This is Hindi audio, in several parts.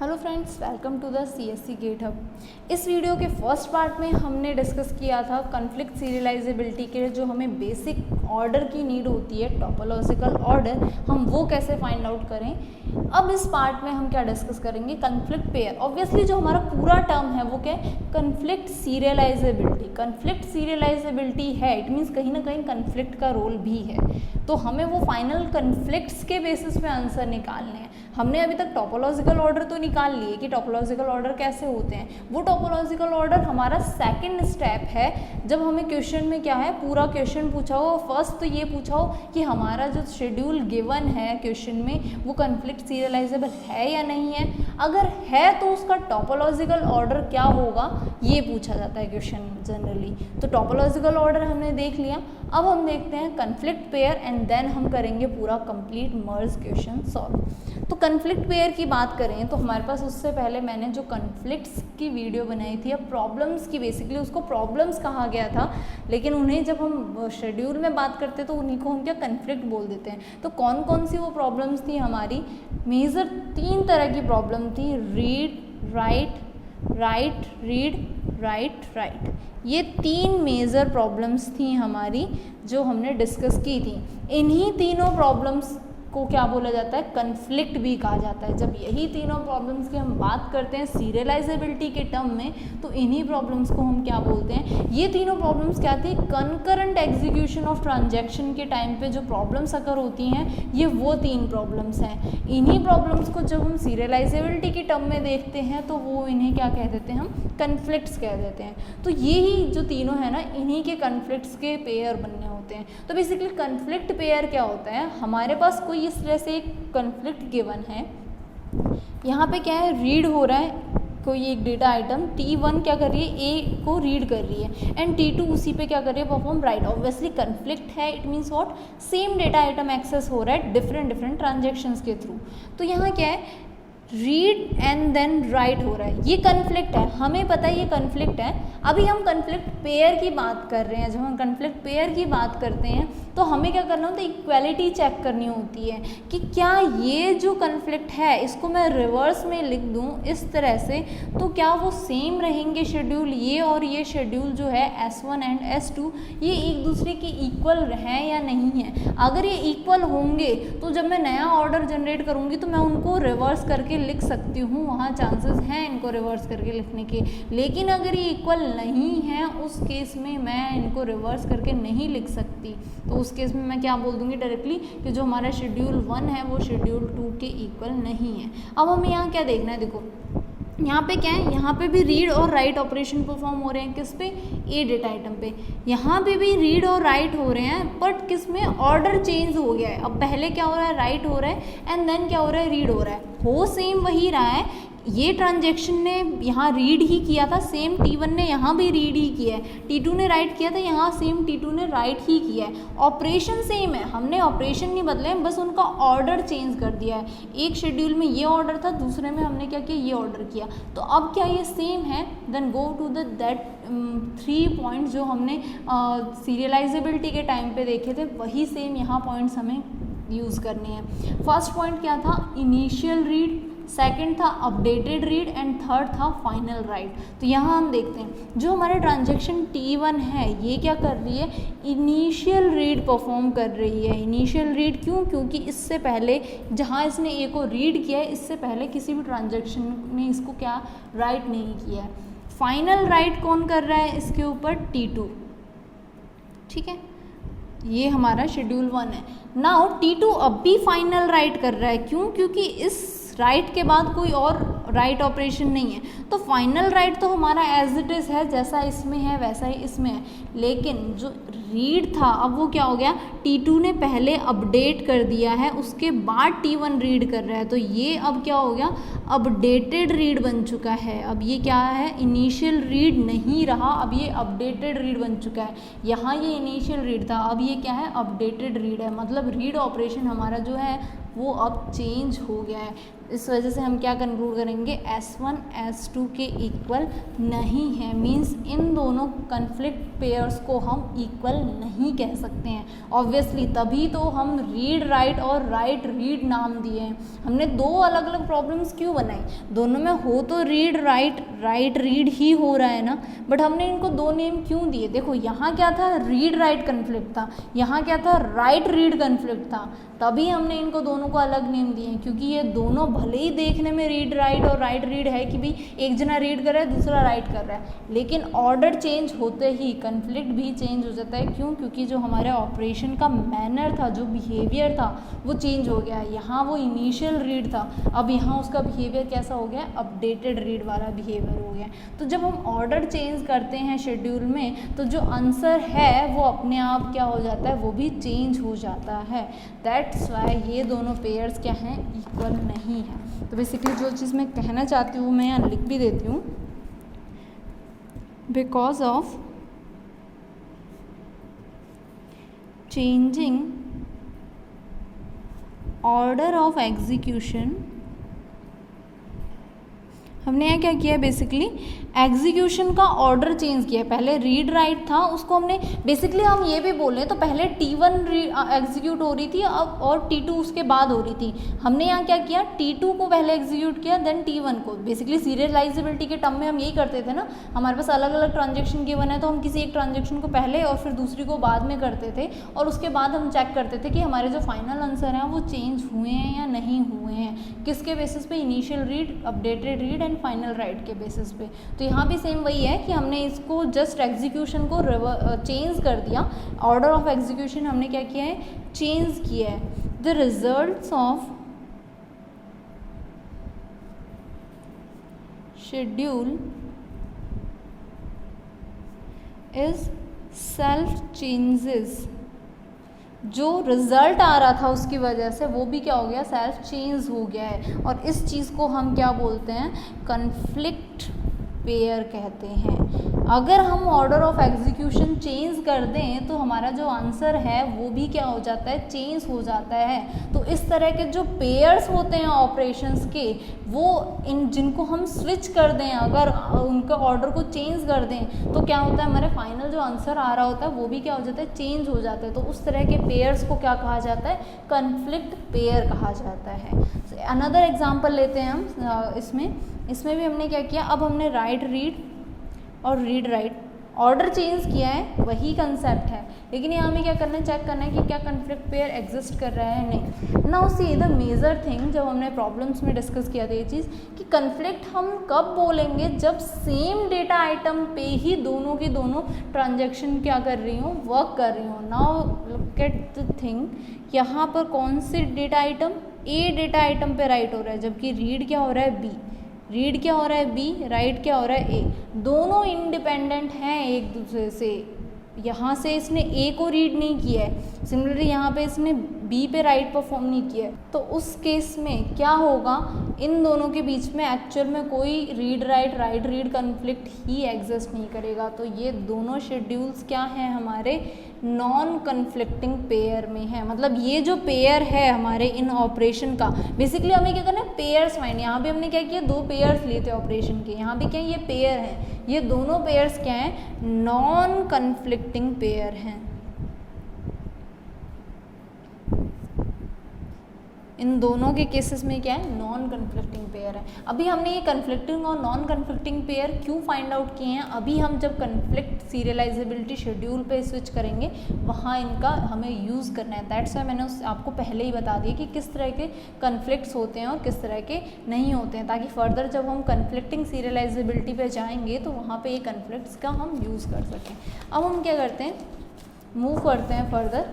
Hello friends, welcome to the CSC Gate Hub. इस वीडियो के फर्स्ट पार्ट में हमने डिस्कस किया था कॉन्फ्लिक्ट सीरियलाइजेबिलिटी के जो हमें बेसिक ऑर्डर की नीड होती है, टोपोलॉजिकल ऑर्डर, हम वो कैसे फाइंड आउट करें। अब इस पार्ट में हम क्या डिस्कस करेंगे, कॉन्फ्लिक्ट पेयर। ऑब्वियसली जो हमारा पूरा टर्म है वो क्या है, कॉन्फ्लिक्ट सीरियलाइजेबिलिटी। कॉन्फ्लिक्ट सीरियलाइजेबिलिटी है, इट मीन्स कहीं ना कहीं कॉन्फ्लिक्ट का रोल भी है, तो हमें वो फाइनल कॉन्फ्लिक्ट्स के बेसिस पे आंसर निकालने हैं। हमने अभी तक टोपोलॉजिकल ऑर्डर तो निकाल लिए कि टोपोलॉजिकल ऑर्डर कैसे होते हैं। वो टोपोलॉजिकल ऑर्डर हमारा सेकंड स्टेप है। जब हमें क्वेश्चन में क्या है, पूरा क्वेश्चन पूछा हो, फर्स्ट तो ये पूछा हो कि हमारा जो शेड्यूल गिवन है क्वेश्चन में वो कॉन्फ्लिक्ट सीरियलाइजेबल है या नहीं है। अगर है तो उसका टोपोलॉजिकल ऑर्डर क्या होगा, ये पूछा जाता है क्वेश्चन जनरली। तो टोपोलॉजिकल ऑर्डर हमने देख लिया। अब हम देखते हैं कॉन्फ्लिक्ट पेयर एंड देन हम करेंगे पूरा कंप्लीट मर्ज क्वेश्चन सॉल्व। तो कॉन्फ्लिक्ट पेयर की बात करें तो हमारे पास उससे पहले मैंने जो कॉन्फ्लिक्ट्स की वीडियो बनाई थी, अब प्रॉब्लम्स की, बेसिकली उसको प्रॉब्लम्स कहा गया था, लेकिन उन्हें जब हम शेड्यूल में बात करते तो उन्हीं को हम क्या कॉन्फ्लिक्ट बोल देते हैं। तो कौन कौन सी वो प्रॉब्लम्स थी हमारी, मेजर 3 तरह की प्रॉब्लम थी, read, write, write, read, write, right. ये 3 मेजर प्रॉब्लम्स थी हमारी जो हमने डिस्कस की थी। इन्हीं तीनों प्रॉब्लम्स को क्या बोला जाता है, कॉन्फ्लिक्ट भी कहा जाता है। जब यही तीनों प्रॉब्लम्स की हम बात करते हैं सीरियलाइजेबिलिटी के टर्म में, तो इन्हीं प्रॉब्लम्स को हम क्या बोलते हैं, ये तीनों प्रॉब्लम्स क्या थी, कंकरेंट एग्जीक्यूशन ऑफ ट्रांजैक्शन के टाइम पे जो प्रॉब्लम्स अकर होती हैं, ये वो 3 प्रॉब्लम्स हैं। इन्हीं प्रॉब्लम्स को जब हम सीरियलाइजेबिलिटी के टर्म में देखते हैं तो वो इन्हें क्या कह देते हैं, हम कॉन्फ्लिक्ट्स कह देते हैं। तो यही जो तीनों है ना, इन्हीं के कॉन्फ्लिक्ट्स के पेयर बनने होते हैं। तो बेसिकली कॉन्फ्लिक्ट पेयर क्या होता है, हमारे पास कोई इस तरह से एक कॉन्फ्लिक्ट गिवन है। यहाँ पे क्या है, रीड हो रहा है कोई एक डेटा आइटम, T1 क्या कर रही है, A को रीड कर रही है एंड T2 उसी पे क्या कर रही है, परफॉर्म राइट। ऑब्वियसली कॉन्फ्लिक्ट है, it means what, same data item access हो रहा है डिफरेंट ट्रांजेक्शन्स के थ्रू। तो यहाँ क्या है, रीड एंड देन राइट हो रहा है, ये कॉन्फ्लिक्ट है, हमें पता है ये कॉन्फ्लिक्ट है। अभी हम कॉन्फ्लिक्ट पेयर की बात कर रहे हैं। जब हम कॉन्फ्लिक्ट पेयर की बात करते हैं तो हमें क्या करना होता है, इक्वालिटी चेक करनी होती है कि क्या ये जो कॉन्फ्लिक्ट है इसको मैं रिवर्स में लिख दूं इस तरह से, तो क्या वो सेम रहेंगे शेड्यूल, ये और ये शेड्यूल जो है S1 एंड S2, ये एक दूसरे के इक्वल हैं या नहीं है। अगर ये इक्वल होंगे तो जब मैं नया ऑर्डर जनरेट करूँगी तो मैं उनको रिवर्स करके लिख सकती हूँ, वहाँ चांसेस हैं इनको रिवर्स करके लिखने के। लेकिन अगर ये इक्वल नहीं है उस केस में मैं इनको रिवर्स करके नहीं लिख सकती। तो उस केस में मैं क्या बोल दूंगी डायरेक्टली कि जो हमारा शेड्यूल 1 है वो शेड्यूल 2 के इक्वल नहीं है। अब हमें यहाँ क्या देखना है, देखो यहाँ पे क्या है, यहाँ पे भी रीड और राइट ऑपरेशन परफॉर्म हो रहे हैं, किस पे, ए डेटा आइटम पे। यहाँ पे भी रीड और राइट हो रहे हैं, बट किस में, ऑर्डर चेंज हो गया है। अब पहले क्या हो रहा है, राइट हो रहा है एंड देन क्या हो रहा है, रीड हो रहा है। हो सेम वही रहा है, ये ट्रांजेक्शन ने यहाँ रीड ही किया था, सेम T1 ने यहाँ भी रीड ही किया है, T2 ने राइट किया था, यहाँ सेम T2 ने राइट ही किया है। ऑपरेशन सेम है, हमने ऑपरेशन नहीं बदले, बस उनका ऑर्डर चेंज कर दिया है। एक शेड्यूल में ये ऑर्डर था, दूसरे में हमने क्या किया, ये ऑर्डर किया। तो अब क्या ये सेम है, then go to that 3 points जो हमने सीरियलाइजेबिलिटी के टाइम पे देखे थे, वही सेम यहाँ पॉइंट्स हमें यूज़ करने हैं। फर्स्ट पॉइंट क्या था, इनिशियल रीड, सेकंड था अपडेटेड रीड एंड थर्ड था फाइनल राइट। तो यहाँ हम देखते हैं जो हमारे ट्रांजैक्शन T1 है ये क्या कर रही है, इनिशियल रीड परफॉर्म कर रही है। इनिशियल रीड क्यों, क्योंकि इससे पहले जहाँ इसने A को रीड किया है, इससे पहले किसी भी ट्रांजैक्शन ने इसको क्या राइट नहीं किया है। फाइनल राइट कौन कर रहा है इसके ऊपर, T2, ठीक है, ये हमारा शेड्यूल 1 है। नाउ T2 अब भी फाइनल राइट कर रहा है, क्यों, क्योंकि इस राइट के बाद कोई और राइट ऑपरेशन नहीं है। तो फाइनल राइट तो हमारा एज इट इज़ है, जैसा इसमें है वैसा ही इसमें है। लेकिन जो रीड था अब वो क्या हो गया, T2 ने पहले अपडेट कर दिया है, उसके बाद T1 रीड कर रहा है। तो ये अब क्या हो गया, अपडेटेड रीड बन चुका है। अब ये क्या है, इनिशियल रीड नहीं रहा, अब ये अपडेटेड रीड बन चुका है। यहाँ ये इनिशियल रीड था, अब ये क्या है, अपडेटेड रीड है। मतलब रीड ऑपरेशन हमारा जो है वो अब चेंज हो गया है। इस वजह से हम क्या कंक्लूड करेंगे, S1 S2 के इक्वल नहीं है, मीन्स इन दोनों कन्फ्लिक्ट पेयर्स को हम इक्वल नहीं कह सकते हैं। ऑब्वियसली तभी तो हम रीड राइट और राइट रीड नाम दिए हैं। हमने दो अलग अलग प्रॉब्लम्स क्यों बनाई, दोनों में हो तो रीड राइट राइट रीड ही हो रहा है ना, बट हमने इनको दो नेम क्यों दिए। देखो यहाँ क्या था, रीड राइट कन्फ्लिक्ट था, यहाँ क्या था, राइट रीड कन्फ्लिक्ट था, तभी हमने इनको दोनों को अलग नेम दिए, क्योंकि ये दोनों भले ही देखने में रीड राइट और राइट रीड है कि भी एक जना रीड कर रहा है दूसरा राइट कर रहा है, लेकिन ऑर्डर चेंज होते ही कन्फ्लिक्ट भी चेंज हो जाता है। क्यों, क्योंकि जो हमारे ऑपरेशन का मैनर था, जो बिहेवियर था वो चेंज हो गया है। यहाँ वो इनिशियल रीड था, अब यहाँ उसका बिहेवियर कैसा हो गया, अपडेटेड रीड वाला बिहेवियर हो गया। तो जब हम ऑर्डर चेंज करते हैं शेड्यूल में तो जो आंसर है वो अपने आप क्या हो जाता है, वो भी चेंज हो जाता है। दैट्स वाई ये दोनों पेयर्स क्या हैं, इक्वल नहीं है। तो बेसिकली जो चीज़ मैं कहना चाहती हूँ मैं यहाँ लिख भी देती हूँ, because of changing order of execution, हमने यहाँ क्या किया है, बेसिकली एग्जीक्यूशन का ऑर्डर चेंज किया है। पहले रीड राइट था, उसको हमने बेसिकली हम ये भी बोलें तो पहले T1 एग्जीक्यूट हो रही थी अब और T2 उसके बाद हो रही थी। हमने यहाँ क्या किया, T2 को पहले एग्जीक्यूट किया देन T1 को। बेसिकली सीरियलाइजेबिलिटी के टर्म में हम यही करते थे ना, हमारे पास अलग अलग ट्रांजेक्शन गिवन है तो हम किसी एक ट्रांजेक्शन को पहले और फिर दूसरी को बाद में करते थे, और उसके बाद हम चेक करते थे कि हमारे जो फाइनल आंसर हैं वो चेंज हुए हैं या नहीं हुए हैं, किसके बेसिस पे, initial read, updated read and final right के बेसिस पे। तो यहाँ भी सेम वही है कि हमने इसको जस्ट एग्जीक्यूशन को चेंज कर दिया, ऑर्डर ऑफ एग्जीक्यूशन हमने क्या किया है, चेंज किया है। The results of schedule is self changes, जो रिजल्ट आ रहा था उसकी वजह से वो भी क्या हो गया, सेल्फ चेंज हो गया है। और इस चीज़ को हम क्या बोलते हैं, कन्फ्लिक्ट पेयर कहते हैं। अगर हम ऑर्डर ऑफ एग्जीक्यूशन चेंज कर दें तो हमारा जो आंसर है वो भी क्या हो जाता है, चेंज हो जाता है। तो इस तरह के जो पेयर्स होते हैं ऑपरेशंस के, वो इन जिनको हम स्विच कर दें, अगर उनका ऑर्डर को चेंज कर दें तो क्या होता है, हमारे फाइनल जो आंसर आ रहा होता है वो भी क्या हो जाता है, चेंज हो जाता है। तो उस तरह के पेयर्स को क्या कहा जाता है, कन्फ्लिक्ट पेयर कहा जाता है। अनदर एग्जाम्पल लेते हैं हम इसमें भी हमने क्या किया, अब हमने राइट रीड और रीड राइट ऑर्डर चेंज किया है, वही कंसेप्ट है, लेकिन यहाँ हमें क्या करना है, चेक करना है कि क्या कन्फ्लिक्ट पेयर एग्जिस्ट कर रहा है, नहीं। Now see the major thing, जब हमने प्रॉब्लम्स में डिस्कस किया था ये चीज़ कि कन्फ्लिक्ट हम कब बोलेंगे, जब सेम डेटा आइटम पे ही दोनों की दोनों ट्रांजेक्शन क्या कर रही हूँ, वर्क कर रही हूँ। Now look at the thing, यहाँ पर कौन सी डेटा आइटम, ए डेटा आइटम पे राइट हो रहा है, जबकि रीड क्या हो रहा है, बी, रीड क्या हो रहा है, बी, राइट क्या हो रहा है, ए। दोनों इंडिपेंडेंट हैं एक दूसरे से। यहाँ से इसने ए को रीड नहीं किया है, सिमिलरली यहाँ पे इसने बी पे राइट परफॉर्म नहीं किया है, तो उस केस में क्या होगा, इन दोनों के बीच में एक्चुअल में कोई read write write read conflict ही एग्जिस्ट नहीं करेगा। तो ये दोनों शेड्यूल्स क्या हैं, हमारे नॉन कन्फ्लिक्टिंग पेयर में है। मतलब ये जो पेयर है हमारे इन ऑपरेशन का, बेसिकली हमें क्या करना है, पेयर्स फाइंड। यहाँ भी हमने क्या किया, दो पेयर्स लिए थे ऑपरेशन के, यहाँ भी क्या है, ये पेयर है। ये दोनों पेयर्स क्या हैं, नॉन कन्फ्लिक्टिंग पेयर हैं। इन दोनों के केसेस में क्या है, नॉन कन्फ्लिक्टिंग पेयर है। अभी हमने ये कन्फ्लिक्टिंग और नॉन कन्फ्लिक्टिंग पेयर क्यों फाइंड आउट किए हैं, अभी हम जब कन्फ्लिक्ट सीरियलाइजेबिलिटी शेड्यूल पे स्विच करेंगे वहाँ इनका हमें यूज़ करना है। दैट्स वाई मैंने आपको पहले ही बता दिया कि किस तरह के कन्फ्लिक्ट्स होते हैं और किस तरह के नहीं होते हैं, ताकि फर्दर जब हम कन्फ्लिक्टिंग सीरियलाइजेबिलिटी पे जाएंगे तो वहाँ पे ये कन्फ्लिक्ट्स का हम यूज़ कर सकें। अब हम क्या करते हैं, मूव करते हैं फर्दर।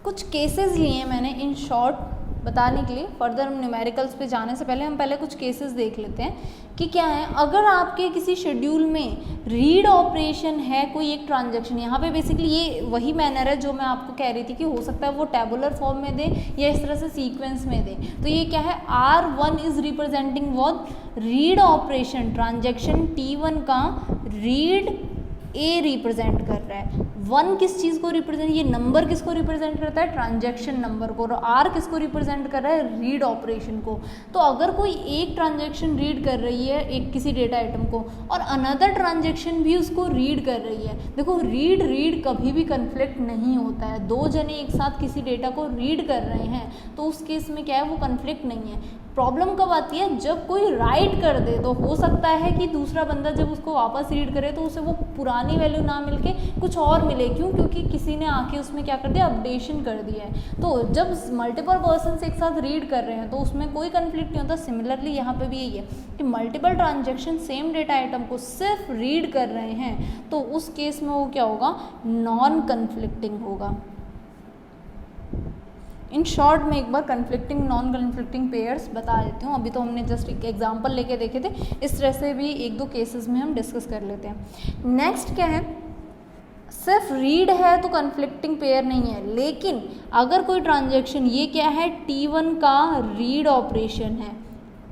कुछ केसेस लिए हैं मैंने इन शॉर्ट बताने के लिए, फर्दर हम न्यूमेरिकल्स पे जाने से पहले हम पहले कुछ केसेस देख लेते हैं कि क्या है। अगर आपके किसी शेड्यूल में रीड ऑपरेशन है, कोई एक ट्रांजैक्शन, यहाँ पे बेसिकली ये वही मैनर है जो मैं आपको कह रही थी कि हो सकता है वो टेबुलर फॉर्म में दें या इस तरह से सीक्वेंस में दें। तो ये क्या है, R1 is representing what, read operation, transaction T1 का रीड ए रिप्रेजेंट कर रहा है। 1 किस चीज़ को रिप्रेजेंट, ये नंबर किसको रिप्रेजेंट करता है, ट्रांजैक्शन नंबर को, और R किसको रिप्रेजेंट कर रहा है, रीड ऑपरेशन को। तो अगर कोई एक ट्रांजैक्शन रीड कर रही है एक किसी डेटा आइटम को और अनदर ट्रांजैक्शन भी उसको रीड कर रही है, देखो रीड रीड कभी भी कन्फ्लिक्ट नहीं होता है। दो जने एक साथ किसी डेटा को रीड कर रहे हैं तो उस केस में क्या है, वो कन्फ्लिक्ट नहीं है। प्रॉब्लम कब आती है, जब कोई राइट कर दे, तो हो सकता है कि दूसरा बंदा जब उसको वापस रीड करे तो उसे वो पुरानी वैल्यू ना मिलके कुछ और मिले। क्यों, क्योंकि किसी ने आके उसमें क्या कर दिया, अपडेशन कर दिया है। तो जब मल्टीपल पर्सन एक साथ रीड कर रहे हैं तो उसमें कोई कन्फ्लिक्ट नहीं होता। सिमिलरली यहाँ पे भी यही है कि multiple transaction same data item को सिर्फ रीड कर रहे हैं तो उस केस में वो क्या होगा, नॉन कन्फ्लिक्टिंग होगा। इन शॉर्ट में एक बार कन्फ्लिक्टिंग नॉन कन्फ्लिक्टिंग पेयर्स बता देती हूँ। अभी तो हमने जस्ट एक एग्जांपल लेके देखे थे, इस तरह से भी एक दो केसेस में हम डिस्कस कर लेते हैं। नेक्स्ट क्या है, सिर्फ रीड है तो कन्फ्लिक्टिंग पेयर नहीं है, लेकिन अगर कोई ट्रांजैक्शन, ये क्या है, T1 का रीड ऑपरेशन है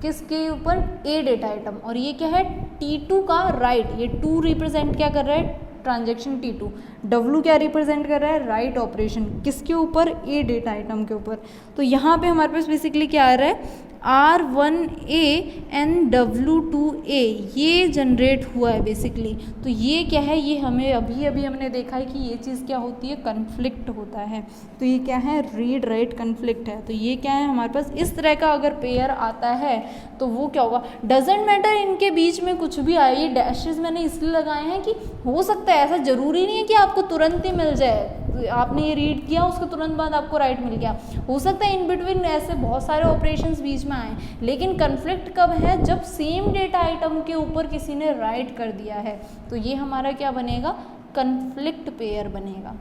किसके ऊपर, ए डेटा आइटम, और ये क्या है, T2 का राइट। ये 2 रिप्रेजेंट क्या कर रहा है, ट्रांजैक्शन T2। W क्या रिप्रेजेंट कर रहा है, राइट ऑपरेशन किसके ऊपर, ए डेटा आइटम के ऊपर। तो यहाँ पे हमारे पास बेसिकली क्या आ रहा है, R1A एंड W2A ये जनरेट हुआ है बेसिकली। तो ये क्या है, ये हमें अभी अभी हमने देखा है कि ये चीज़ क्या होती है, कन्फ्लिक्ट होता है। तो ये क्या है, रीड राइट कन्फ्लिक्ट है। तो ये क्या है, हमारे पास इस तरह का अगर पेयर आता है तो वो क्या होगा, डजेंट मैटर इनके बीच में कुछ भी आए। ये डैशेस मैंने इसलिए लगाए हैं कि हो सकता है, ऐसा ज़रूरी नहीं है कि आपको तुरंत ही मिल जाए। आपने ये रीड किया उसके तुरंत बाद आपको राइट मिल गया, हो सकता है इन बिटवीन ऐसे बहुत सारे ऑपरेशंस बीच में आए। लेकिन कन्फ्लिक्ट कब है, जब सेम डेटा आइटम के ऊपर किसी ने राइट कर दिया है। तो ये हमारा क्या बनेगा, कन्फ्लिक्ट पेयर बनेगा।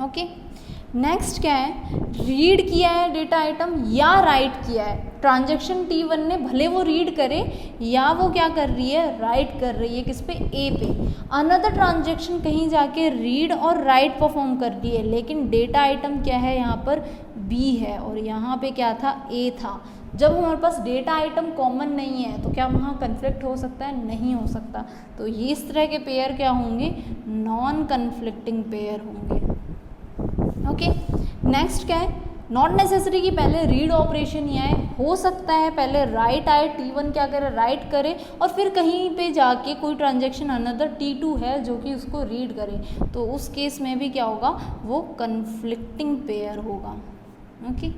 ओके, नेक्स्ट क्या है, रीड किया है डेटा आइटम या राइट किया है। ट्रांजैक्शन T1 ने भले वो रीड करे या वो क्या कर रही है, राइट कर रही है किस पे, ए पे। अनदर ट्रांजैक्शन कहीं जाके रीड और राइट परफॉर्म कर रही है, लेकिन डेटा आइटम क्या है, यहाँ पर बी है और यहाँ पे क्या था, ए था। जब हमारे पास डेटा आइटम कॉमन नहीं है तो क्या वहाँ कन्फ्लिक्ट हो सकता है, नहीं हो सकता। तो ये इस तरह के पेयर क्या होंगे, नॉन कन्फ्लिक्टिंग पेयर होंगे। ओके, नेक्स्ट क्या है, नॉट नेसेसरी कि पहले रीड ऑपरेशन ही आए, हो सकता है पहले राइट आए, T1 क्या करे, राइट करे और फिर कहीं पे जाके कोई ट्रांजैक्शन अनदर T2 है जो कि उसको रीड करे। तो उस केस में भी क्या होगा, वो कन्फ्लिक्टिंग पेयर होगा। ओके,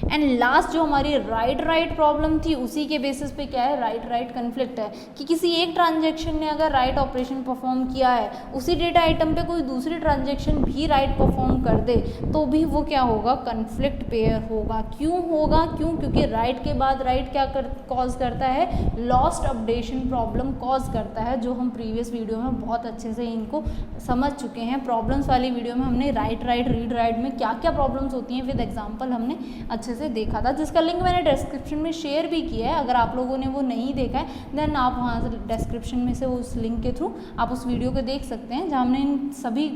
एंड लास्ट जो हमारी राइट प्रॉब्लम थी उसी के बेसिस पे क्या है, राइट कन्फ्लिक्ट है कि किसी एक ट्रांजैक्शन ने अगर राइट ऑपरेशन परफॉर्म किया है, उसी डेटा आइटम पे कोई दूसरी ट्रांजैक्शन भी राइट परफॉर्म कर दे तो भी वो क्या होगा, कन्फ्लिक्ट पेयर होगा। क्यों होगा, क्योंकि राइट के बाद राइट क्या कॉज करता है, लॉस्ट अपडेशन प्रॉब्लम कॉज करता है, जो हम प्रीवियस वीडियो में बहुत अच्छे से इनको समझ चुके हैं। प्रॉब्लम्स वाली वीडियो में हमने राइट रीड राइट में क्या क्या प्रॉब्लम्स होती हैं विद एग्जाम्पल हमने अच्छे से देखा था, जिसका लिंक मैंने डिस्क्रिप्शन में शेयर भी किया है। अगर आप लोगों ने वो नहीं देखा है देन आप वहाँ से डिस्क्रिप्शन में से उस लिंक के थ्रू आप उस वीडियो को देख सकते हैं, जहाँ हमने इन सभी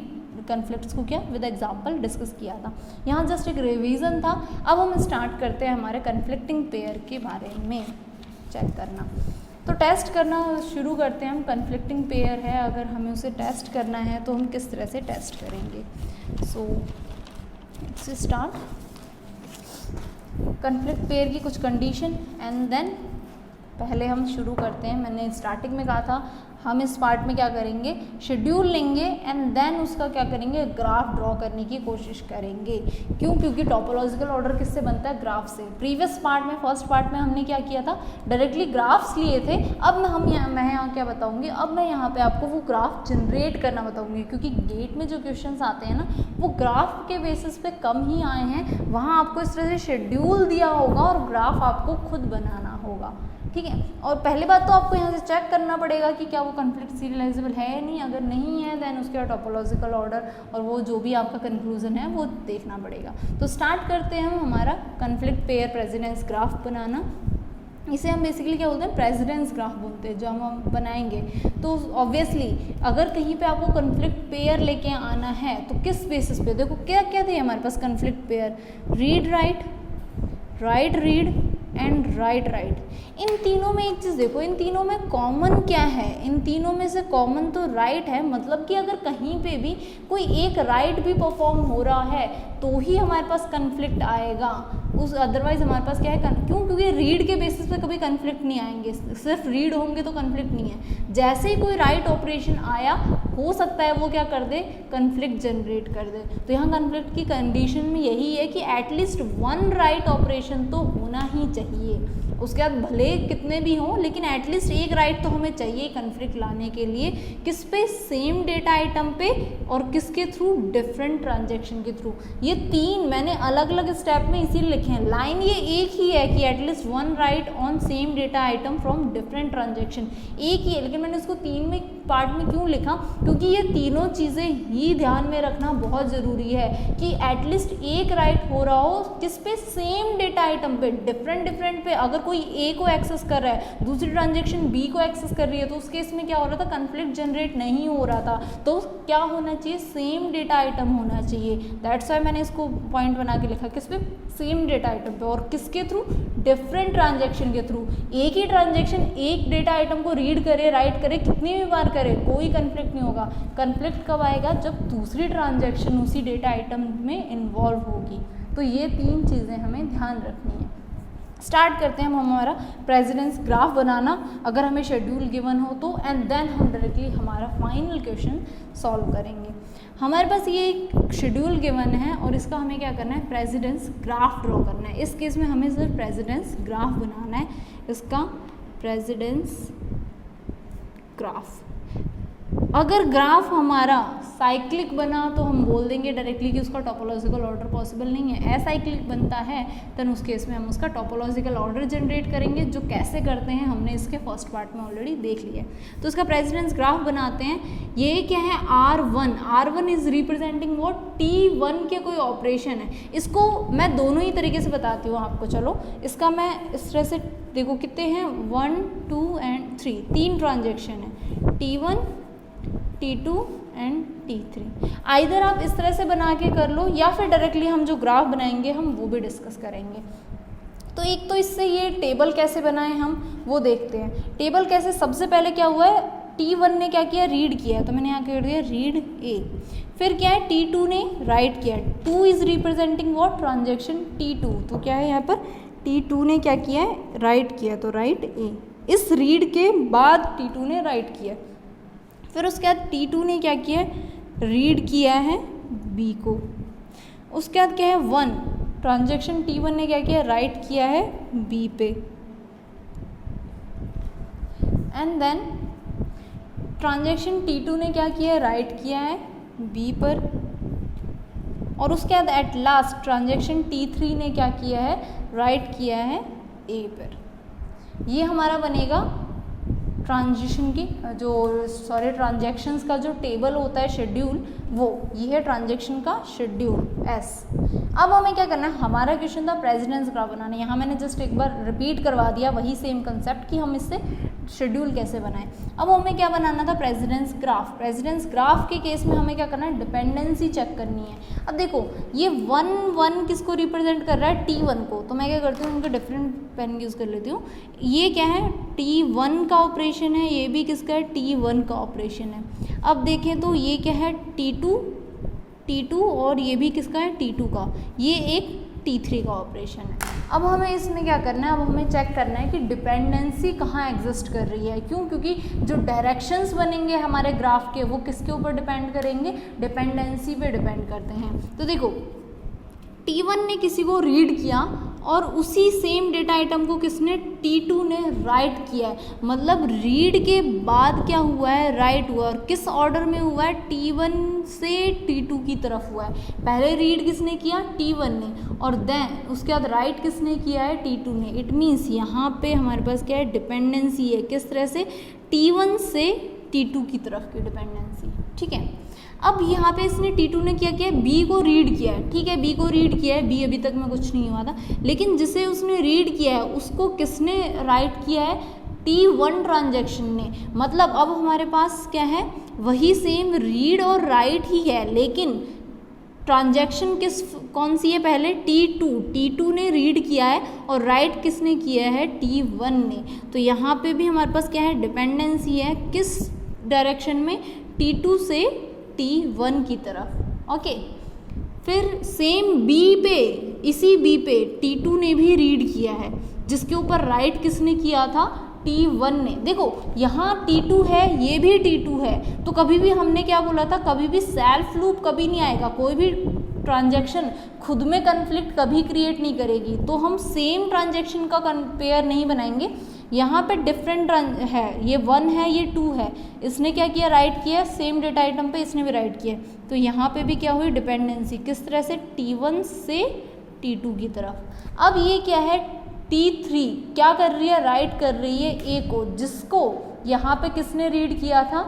कन्फ्लिक्ट्स को क्या विद एग्जाम्पल डिस्कस किया था। यहाँ जस्ट एक रिवीजन था। अब हम स्टार्ट करते हैं हमारे कन्फ्लिक्टिंग पेयर के बारे में चेक करना। तो टेस्ट करना शुरू करते हैं हम। कन्फ्लिक्टिंग पेयर है, अगर हमें उसे टेस्ट करना है तो हम किस तरह से टेस्ट करेंगे। So let's start. Conflict pair की कुछ कंडीशन एंड देन पहले हम शुरू करते हैं। मैंने स्टार्टिंग में कहा था हम इस पार्ट में क्या करेंगे, शेड्यूल लेंगे एंड देन उसका क्या करेंगे, ग्राफ ड्रॉ करने की कोशिश करेंगे। क्यों, क्योंकि टोपोलॉजिकल ऑर्डर किससे बनता है, ग्राफ से। प्रीवियस पार्ट में, फर्स्ट पार्ट में हमने क्या किया था, डायरेक्टली ग्राफ्स लिए थे। अब मैं यहाँ क्या बताऊँगी, अब मैं यहाँ पे आपको वो ग्राफ जनरेट करना बताऊँगी, क्योंकि गेट में जो क्वेश्चंस आते हैं ना वो ग्राफ के बेसिस पे कम ही आए हैं। वहाँ आपको इस तरह से शेड्यूल दिया होगा और ग्राफ आपको खुद बनाना होगा, ठीक है। और पहली बात तो आपको यहाँ से चेक करना पड़ेगा कि क्या वो कन्फ्लिक्ट सीरियलाइजेबल है या नहीं। अगर नहीं है देन उसके बाद टोपोलॉजिकल ऑर्डर और वो जो भी आपका कंक्लूजन है वो देखना पड़ेगा। तो स्टार्ट करते हैं हम हमारा कन्फ्लिक्ट पेयर प्रेसिडेंस ग्राफ बनाना। इसे हम बेसिकली क्या बोलते हैं, प्रेसिडेंस ग्राफ बोलते हैं, जो हम बनाएंगे। तो ऑब्वियसली अगर कहीं पे आपको कन्फ्लिक्ट पेयर लेके आना है तो किस बेसिस पे, देखो क्या क्या थे हमारे पास conflict pair, read write, write read, and write write. इन तीनों में एक चीज़ देखो, इन तीनों में कॉमन क्या है, इन तीनों में से कॉमन तो राइट है, मतलब कि अगर कहीं पे भी कोई एक राइट भी परफॉर्म हो रहा है तो ही हमारे पास कन्फ्लिक्ट आएगा, उस अदरवाइज हमारे पास क्या है क्यों, क्योंकि रीड के बेसिस पे कभी कन्फ्लिक्ट नहीं आएंगे, सिर्फ रीड होंगे तो कन्फ्लिक्ट नहीं है। जैसे ही कोई राइट ऑपरेशन आया हो सकता है वो क्या कर दे, कन्फ्लिक्ट जनरेट कर दे। तो यहाँ कन्फ्लिक्ट की कंडीशन में यही है कि एटलीस्ट वन राइट ऑपरेशन तो होना ही चाहिए, उसके बाद भले कितने भी हों लेकिन एटलीस्ट एक राइट तो हमें चाहिए कन्फ्लिक्ट लाने के लिए। किस पे, सेम डेटा आइटम पे, और किसके थ्रू, डिफरेंट ट्रांजैक्शन के थ्रू। ये तीन मैंने अलग अलग स्टेप में इसीलिए लिखे हैं, लाइन ये एक ही है कि at least one right on same data item from different transaction, एक ही है, लेकिन मैंने इसको तीन में पार्ट में क्यों लिखा, क्योंकि ये तीनों चीज़ें ही ध्यान में रखना बहुत ज़रूरी है कि एटलीस्ट एक राइट हो रहा हो किस पे, सेम डेटा आइटम पे, डिफरेंट पे। अगर कोई ए को एक्सेस कर रहा है, दूसरी ट्रांजैक्शन बी को एक्सेस कर रही है, तो उस केस में क्या हो रहा था, कन्फ्लिक्ट जनरेट नहीं हो रहा था। तो क्या होना चाहिए, सेम डेटा आइटम होना चाहिए। दैट्स वाई मैंने इसको पॉइंट बना के लिखा, किस पे, सेम डेटा आइटम पे, और किसके थ्रू, डिफरेंट ट्रांजैक्शन के थ्रू। एक ही ट्रांजैक्शन एक डेटा आइटम को रीड करे, राइट करे, कितनी भी बार करे, कोई कन्फ्लिक्ट नहीं होगा। कन्फ्लिक्ट कब आएगा, जब दूसरी ट्रांजैक्शन उसी डेटा आइटम में इन्वॉल्व होगी। तो ये तीन चीज़ें हमें ध्यान रखनी है। स्टार्ट करते हैं हम हमारा प्रेसिडेंस ग्राफ बनाना, अगर हमें शेड्यूल गिवन हो तो, एंड देन हम डायरेक्टली हमारा फाइनल क्वेश्चन सॉल्व करेंगे। हमारे पास ये एक शेड्यूल गिवन है और इसका हमें क्या करना है, प्रेसिडेंस ग्राफ ड्रॉ करना है। इस केस में हमें सिर्फ प्रेसिडेंस ग्राफ बनाना है, इसका प्रेसिडेंस ग्राफ। अगर ग्राफ हमारा साइक्लिक बना तो हम बोल देंगे डायरेक्टली कि उसका टोपोलॉजिकल ऑर्डर पॉसिबल नहीं है। एसाइक्लिक बनता है तो उस केस में हम उसका टोपोलॉजिकल ऑर्डर जनरेट करेंगे, जो कैसे करते हैं हमने इसके फर्स्ट पार्ट में ऑलरेडी देख लिया। तो इसका प्रेसिडेंस ग्राफ बनाते हैं। ये क्या है, R1, R1 इज रिप्रेजेंटिंग वो T1 के कोई ऑपरेशन है। इसको मैं दोनों ही तरीके से बताती हूँ आपको। चलो इसका मैं इस तरह से, देखो कितने हैं, 1, 2 एंड 3, तीन ट्रांजेक्शन है, T1, T2 and T3। Either आप इस तरह से बना के कर लो या फिर डायरेक्टली हम जो ग्राफ बनाएंगे हम वो भी डिस्कस करेंगे। तो एक तो इससे ये टेबल कैसे बनाए हम वो देखते हैं। टेबल कैसे, सबसे पहले क्या हुआ है, T1 ने क्या किया, रीड किया, तो मैंने यहाँ कर दिया रीड A। फिर क्या है, T2 ने राइट किया, 2 is representing what, transaction T2। तो क्या है यहाँ पर, T2 ने क्या किया है, राइट किया, तो राइट A। इस रीड के बाद T2 ने राइट किया, फिर उसके बाद T2 ने क्या किया, रीड किया है B को। उसके बाद क्या है, 1, ट्रांजेक्शन T1 ने क्या किया, राइट किया है B पे, एंड देन ट्रांजेक्शन T2 ने क्या किया, राइट किया है B पर, और उसके बाद एट लास्ट ट्रांजेक्शन T3 ने क्या किया है, राइट किया है A पर। ये हमारा बनेगा ट्रांजिशन की ट्रांजैक्शंस का जो टेबल होता है, शेड्यूल, वो ये है ट्रांजैक्शन का शेड्यूल S। अब हमें क्या करना है, हमारा क्वेश्चन था प्रेसिडेंस ग्राफ बनाना। यहाँ मैंने जस्ट एक बार रिपीट करवा दिया वही सेम कंसेप्ट कि हम इससे शेड्यूल कैसे बनाएं। अब हमें क्या बनाना था, प्रेसिडेंस ग्राफ। प्रेसिडेंस ग्राफ के केस में हमें क्या करना है, डिपेंडेंसी चेक करनी है। अब देखो ये 1 किसको रिप्रेजेंट कर रहा है, T1 को, तो मैं क्या करती हूँ, उनके डिफरेंट पेन यूज़ कर लेती हूँ। ये क्या है, T1 का ऑपरेशन है, ये भी किसका है, T1 का ऑपरेशन है। अब देखें तो ये क्या है, T2 और ये भी किसका है, T2 का, ये एक T3 का ऑपरेशन है। अब हमें इसमें क्या करना है, अब हमें चेक करना है कि डिपेंडेंसी कहाँ एग्जिस्ट कर रही है। क्यों, क्योंकि जो डायरेक्शंस बनेंगे हमारे ग्राफ के वो किसके ऊपर डिपेंड करेंगे, डिपेंडेंसी पे डिपेंड करते हैं। तो देखो T1 ने किसी को रीड किया और उसी सेम डेटा आइटम को किसने, T2 ने राइट किया है, मतलब रीड के बाद क्या हुआ है, राइट हुआ, और किस ऑर्डर में हुआ है, T1 से T2 की तरफ हुआ है। पहले रीड किसने किया, T1 ने, और देन उसके बाद राइट किसने किया है, T2 ने। इट मीन्स यहाँ पे हमारे पास क्या है, डिपेंडेंसी है, किस तरह से, T1 से T2 की तरफ की डिपेंडेंसी। ठीक है, अब यहाँ पे इसने T2 ने क्या किया, B को रीड किया है। ठीक है, B को रीड किया है, B अभी तक में कुछ नहीं हुआ था, लेकिन जिसे उसने रीड किया है उसको किसने राइट किया है, T1 ट्रांजैक्शन ने। मतलब अब हमारे पास क्या है, वही सेम रीड और राइट ही है, लेकिन ट्रांजैक्शन कौन सी है पहले, T2 ने रीड किया है और राइट किसने किया है, T1 ने। तो यहाँ पे भी हमारे पास क्या है, डिपेंडेंसी है, किस डायरेक्शन में, T2 से T1 की तरफ। ओके, फिर सेम B पे, इसी B पे T2 ने भी रीड किया है, जिसके ऊपर राइट किसने किया था, T1 ने। देखो यहाँ T2 है, ये भी T2 है, तो कभी भी हमने क्या बोला था, कभी भी सेल्फ लूप कभी नहीं आएगा, कोई भी ट्रांजैक्शन खुद में कन्फ्लिक्ट कभी क्रिएट नहीं करेगी। तो हम सेम ट्रांजैक्शन का पेयर नहीं बनाएंगे, यहाँ पे डिफरेंट है, ये 1 है, ये 2 है, इसने क्या किया, राइट किया, सेम डेटा आइटम पे इसने भी राइट किया, तो यहाँ पे भी क्या हुई, डिपेंडेंसी, किस तरह से, T1 से T2 की तरफ। अब ये क्या है, T3 क्या कर रही है, राइट कर रही है A को, जिसको यहाँ पे किसने रीड किया था,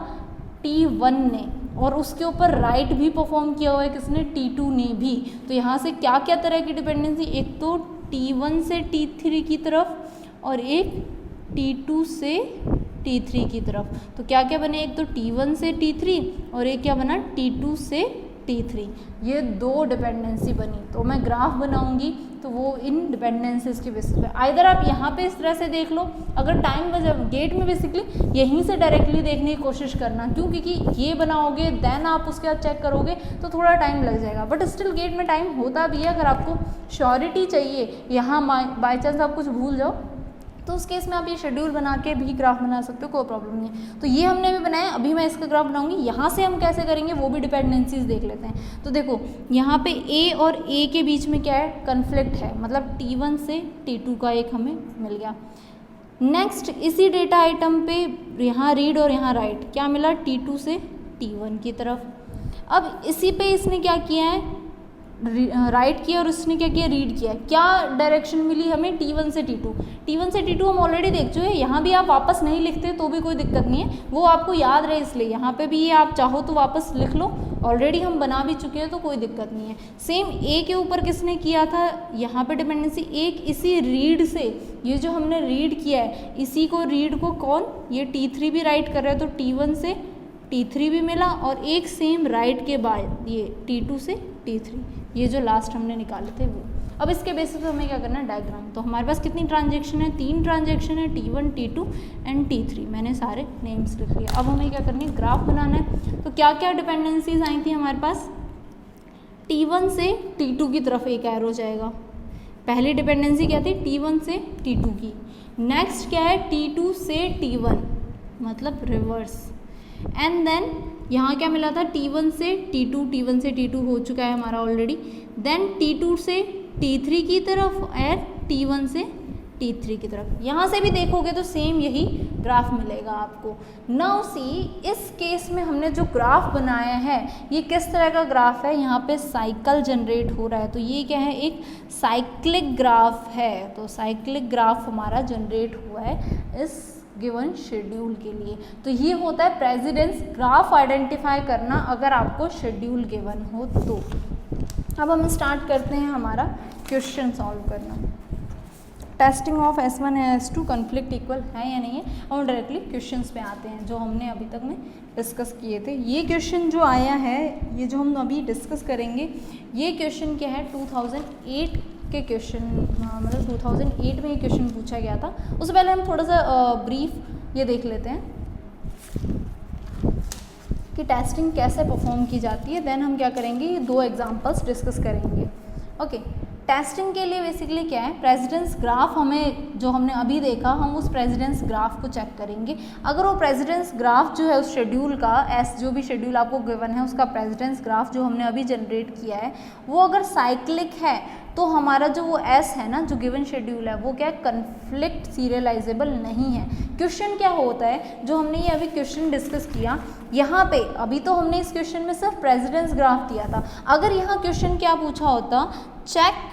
T1 ने, और उसके ऊपर राइट भी परफॉर्म किया हुआ है किसने, T2 ने भी। तो यहाँ से क्या क्या तरह की डिपेंडेंसी, एक तो T1 से T3 की तरफ और एक T2 से T3 की तरफ। तो क्या क्या बने, एक तो T1 से T3 और एक क्या बना, T2 से T3। ये दो डिपेंडेंसी बनी। तो मैं ग्राफ बनाऊंगी तो वो इन डिपेंडेंसीज के बेसिस पे, आइदर आप यहाँ पे इस तरह से देख लो, अगर टाइम बचा गेट में बेसिकली यहीं से डायरेक्टली देखने की कोशिश करना, क्यों, क्योंकि ये बनाओगे देन आप उसके बाद चेक करोगे तो थोड़ा टाइम लग जाएगा, बट स्टिल गेट में टाइम होता भी है। अगर आपको श्योरिटी चाहिए, यहाँ बाई चांस आप कुछ भूल जाओ तो उस केस में आप ये शेड्यूल बना के भी ग्राफ बना सकते हो, कोई प्रॉब्लम नहीं है। तो ये हमने भी बनाया, अभी मैं इसका ग्राफ बनाऊंगी। यहाँ से हम कैसे करेंगे वो भी डिपेंडेंसीज देख लेते हैं। तो देखो यहाँ पे A और A के बीच में क्या है, कन्फ्लिक्ट है, मतलब T1 से T2 का एक हमें मिल गया। नेक्स्ट इसी डेटा आइटम पे यहाँ रीड और यहाँ राइट, क्या मिला, T2 से T1 की तरफ। अब इसी पे इसने क्या किया है, राइट किया और उसने क्या किया, रीड किया। क्या डायरेक्शन मिली हमें, T1 से T2। T1 से T2 हम ऑलरेडी देख चुके हैं, यहाँ भी आप वापस नहीं लिखते तो भी कोई दिक्कत नहीं है, वो आपको याद रहे इसलिए। यहाँ पे भी ये आप चाहो तो वापस लिख लो, ऑलरेडी हम बना भी चुके हैं तो कोई दिक्कत नहीं है। सेम A के ऊपर किसने किया था, यहाँ पे डिपेंडेंसी एक इसी रीड से, ये जो हमने रीड किया है इसी को, रीड को कौन, ये T3 भी राइट कर रहा है, तो T1 से T3 भी मिला, और एक सेम राइट के बाद ये T2 से T3, ये जो लास्ट हमने निकाले थे वो। अब इसके बेसिस पे हमें क्या करना है, डायग्राम। तो हमारे पास कितनी ट्रांजैक्शन है, 3 ट्रांजैक्शन है, T1 T2 एंड T3, मैंने सारे नेम्स लिख लिए। अब हमें क्या करनी है, ग्राफ बनाना है। तो क्या क्या डिपेंडेंसीज आई थी हमारे पास, T1 से T2 की तरफ एक एरो जाएगा, पहली डिपेंडेंसी क्या थी, T1 से T2 की। नेक्स्ट क्या है, T2 से T1, मतलब रिवर्स। एंड देन यहाँ क्या मिला था, T1 से T2, T1 से T2 हो चुका है हमारा ऑलरेडी। देन T2 से T3 की तरफ और T1 से T3 की तरफ। यहाँ से भी देखोगे तो सेम यही ग्राफ मिलेगा आपको। नाउ सी, इस केस में हमने जो ग्राफ बनाया है ये किस तरह का ग्राफ है, यहाँ पे साइकिल जनरेट हो रहा है, तो ये क्या है, एक साइक्लिक ग्राफ है। तो साइक्लिक ग्राफ हमारा जनरेट हुआ है इस गिवन शेड्यूल के लिए। तो ये होता है प्रेसिडेंस ग्राफ आइडेंटिफाई करना, अगर आपको शेड्यूल गिवन हो तो। अब हम स्टार्ट करते हैं हमारा क्वेश्चन सॉल्व करना। टेस्टिंग ऑफ S1 या S2 कन्फ्लिक्ट इक्वल है या नहीं है, और डायरेक्टली क्वेश्चंस पे आते हैं जो हमने अभी तक में डिस्कस किए थे। ये क्वेश्चन जो आया है, ये जो हम अभी डिस्कस करेंगे, ये क्वेश्चन क्या है, 2008 के क्वेश्चन, मतलब 2008 में ये क्वेश्चन पूछा गया था। उससे पहले हम थोड़ा सा ब्रीफ ये देख लेते हैं कि टेस्टिंग कैसे परफॉर्म की जाती है। देन हम क्या करेंगे, ये 2 एग्जांपल्स डिस्कस करेंगे। ओके, टेस्टिंग के लिए बेसिकली क्या है, प्रेसिडेंस ग्राफ हमें जो हमने अभी देखा, हम उस प्रेसिडेंस ग्राफ को चेक करेंगे। अगर वो प्रेसिडेंस ग्राफ जो है उस शेड्यूल का, जो भी शेड्यूल आपको गिवन है उसका प्रेसिडेंस ग्राफ जो हमने अभी जनरेट किया है, वो अगर साइक्लिक है तो हमारा जो वो S है ना, जो गिवन शेड्यूल है, वो क्या है, कन्फ्लिक्ट सीरियलाइजेबल नहीं है। क्वेश्चन क्या होता है, जो हमने ये अभी क्वेश्चन डिस्कस किया, यहाँ पे अभी तो हमने इस क्वेश्चन में सिर्फ प्रेसिडेंस ग्राफ दिया था। अगर यहाँ क्वेश्चन क्या पूछा होता, check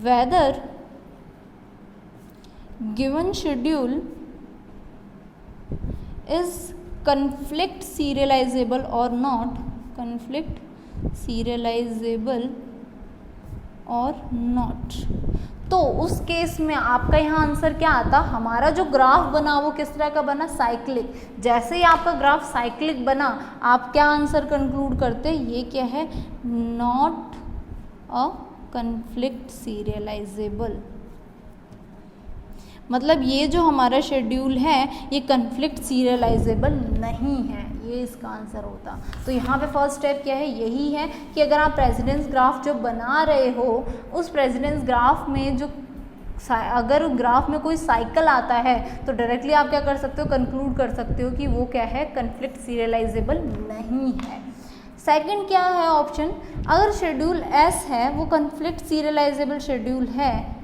whether given schedule is conflict serializable or not, conflict serializable और नॉट। तो उस केस में आपका यहाँ आंसर क्या आता, हमारा जो ग्राफ बना वो किस तरह का बना, साइक्लिक। जैसे ही आपका ग्राफ साइक्लिक बना आप क्या आंसर कंक्लूड करते, ये क्या है, नॉट अ कन्फ्लिक्ट सीरियलाइजेबल। मतलब ये जो हमारा शेड्यूल है ये कन्फ्लिक्ट सीरियलाइजेबल नहीं है, ये इसका आंसर होता। तो यहाँ पे फर्स्ट स्टेप क्या है, यही है कि अगर आप प्रेसिडेंस ग्राफ जो बना रहे हो उस प्रेसिडेंस ग्राफ में जो अगर ग्राफ में कोई साइकिल आता है तो डायरेक्टली आप क्या कर सकते हो, कंक्लूड कर सकते हो कि वो क्या है, कन्फ्लिक्ट सीरियलाइजेबल नहीं है। सेकंड क्या है ऑप्शन, अगर शेड्यूल एस है वो कन्फ्लिक्ट सीरियलाइजेबल शेड्यूल है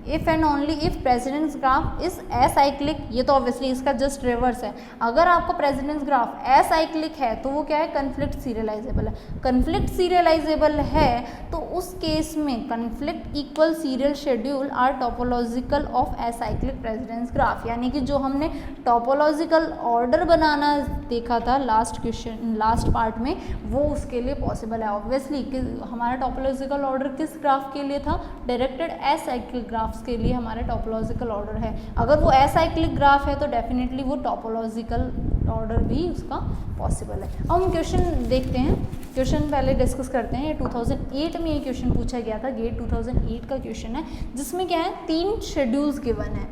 if and only if precedence graph is acyclic. ये तो ऑब्वियसली इसका जस्ट रिवर्स है। अगर आपका प्रेसिडेंस ग्राफ असाइक्लिक है तो वो क्या है, कन्फ्लिक्ट सीरियलाइजेबल है। कन्फ्लिक्ट सीरियलाइजेबल है तो उस केस में conflict equal serial schedule are topological of acyclic precedence graph. यानी कि जो हमने टोपोलॉजिकल ऑर्डर बनाना देखा था लास्ट क्वेश्चन, लास्ट पार्ट में, वो उसके लिए पॉसिबल है। ऑब्वियसली हमारा टोपोलॉजिकल ऑर्डर किस ग्राफ के लिए था, डायरेक्टेड असाइक्लिक ग्राफ्स के लिए हमारा टोपोलॉजिकल ऑर्डर है। अगर वो असाइक्लिक ग्राफ है तो डेफिनेटली वो टोपोलॉजिकल ऑर्डर भी उसका पॉसिबल है। अब हम क्वेश्चन देखते हैं, क्वेश्चन पहले डिस्कस करते हैं। ये 2008 में ये क्वेश्चन पूछा गया था, गेट 2008 का क्वेश्चन है, जिसमें क्या है, 3 शेड्यूल्स गिवन है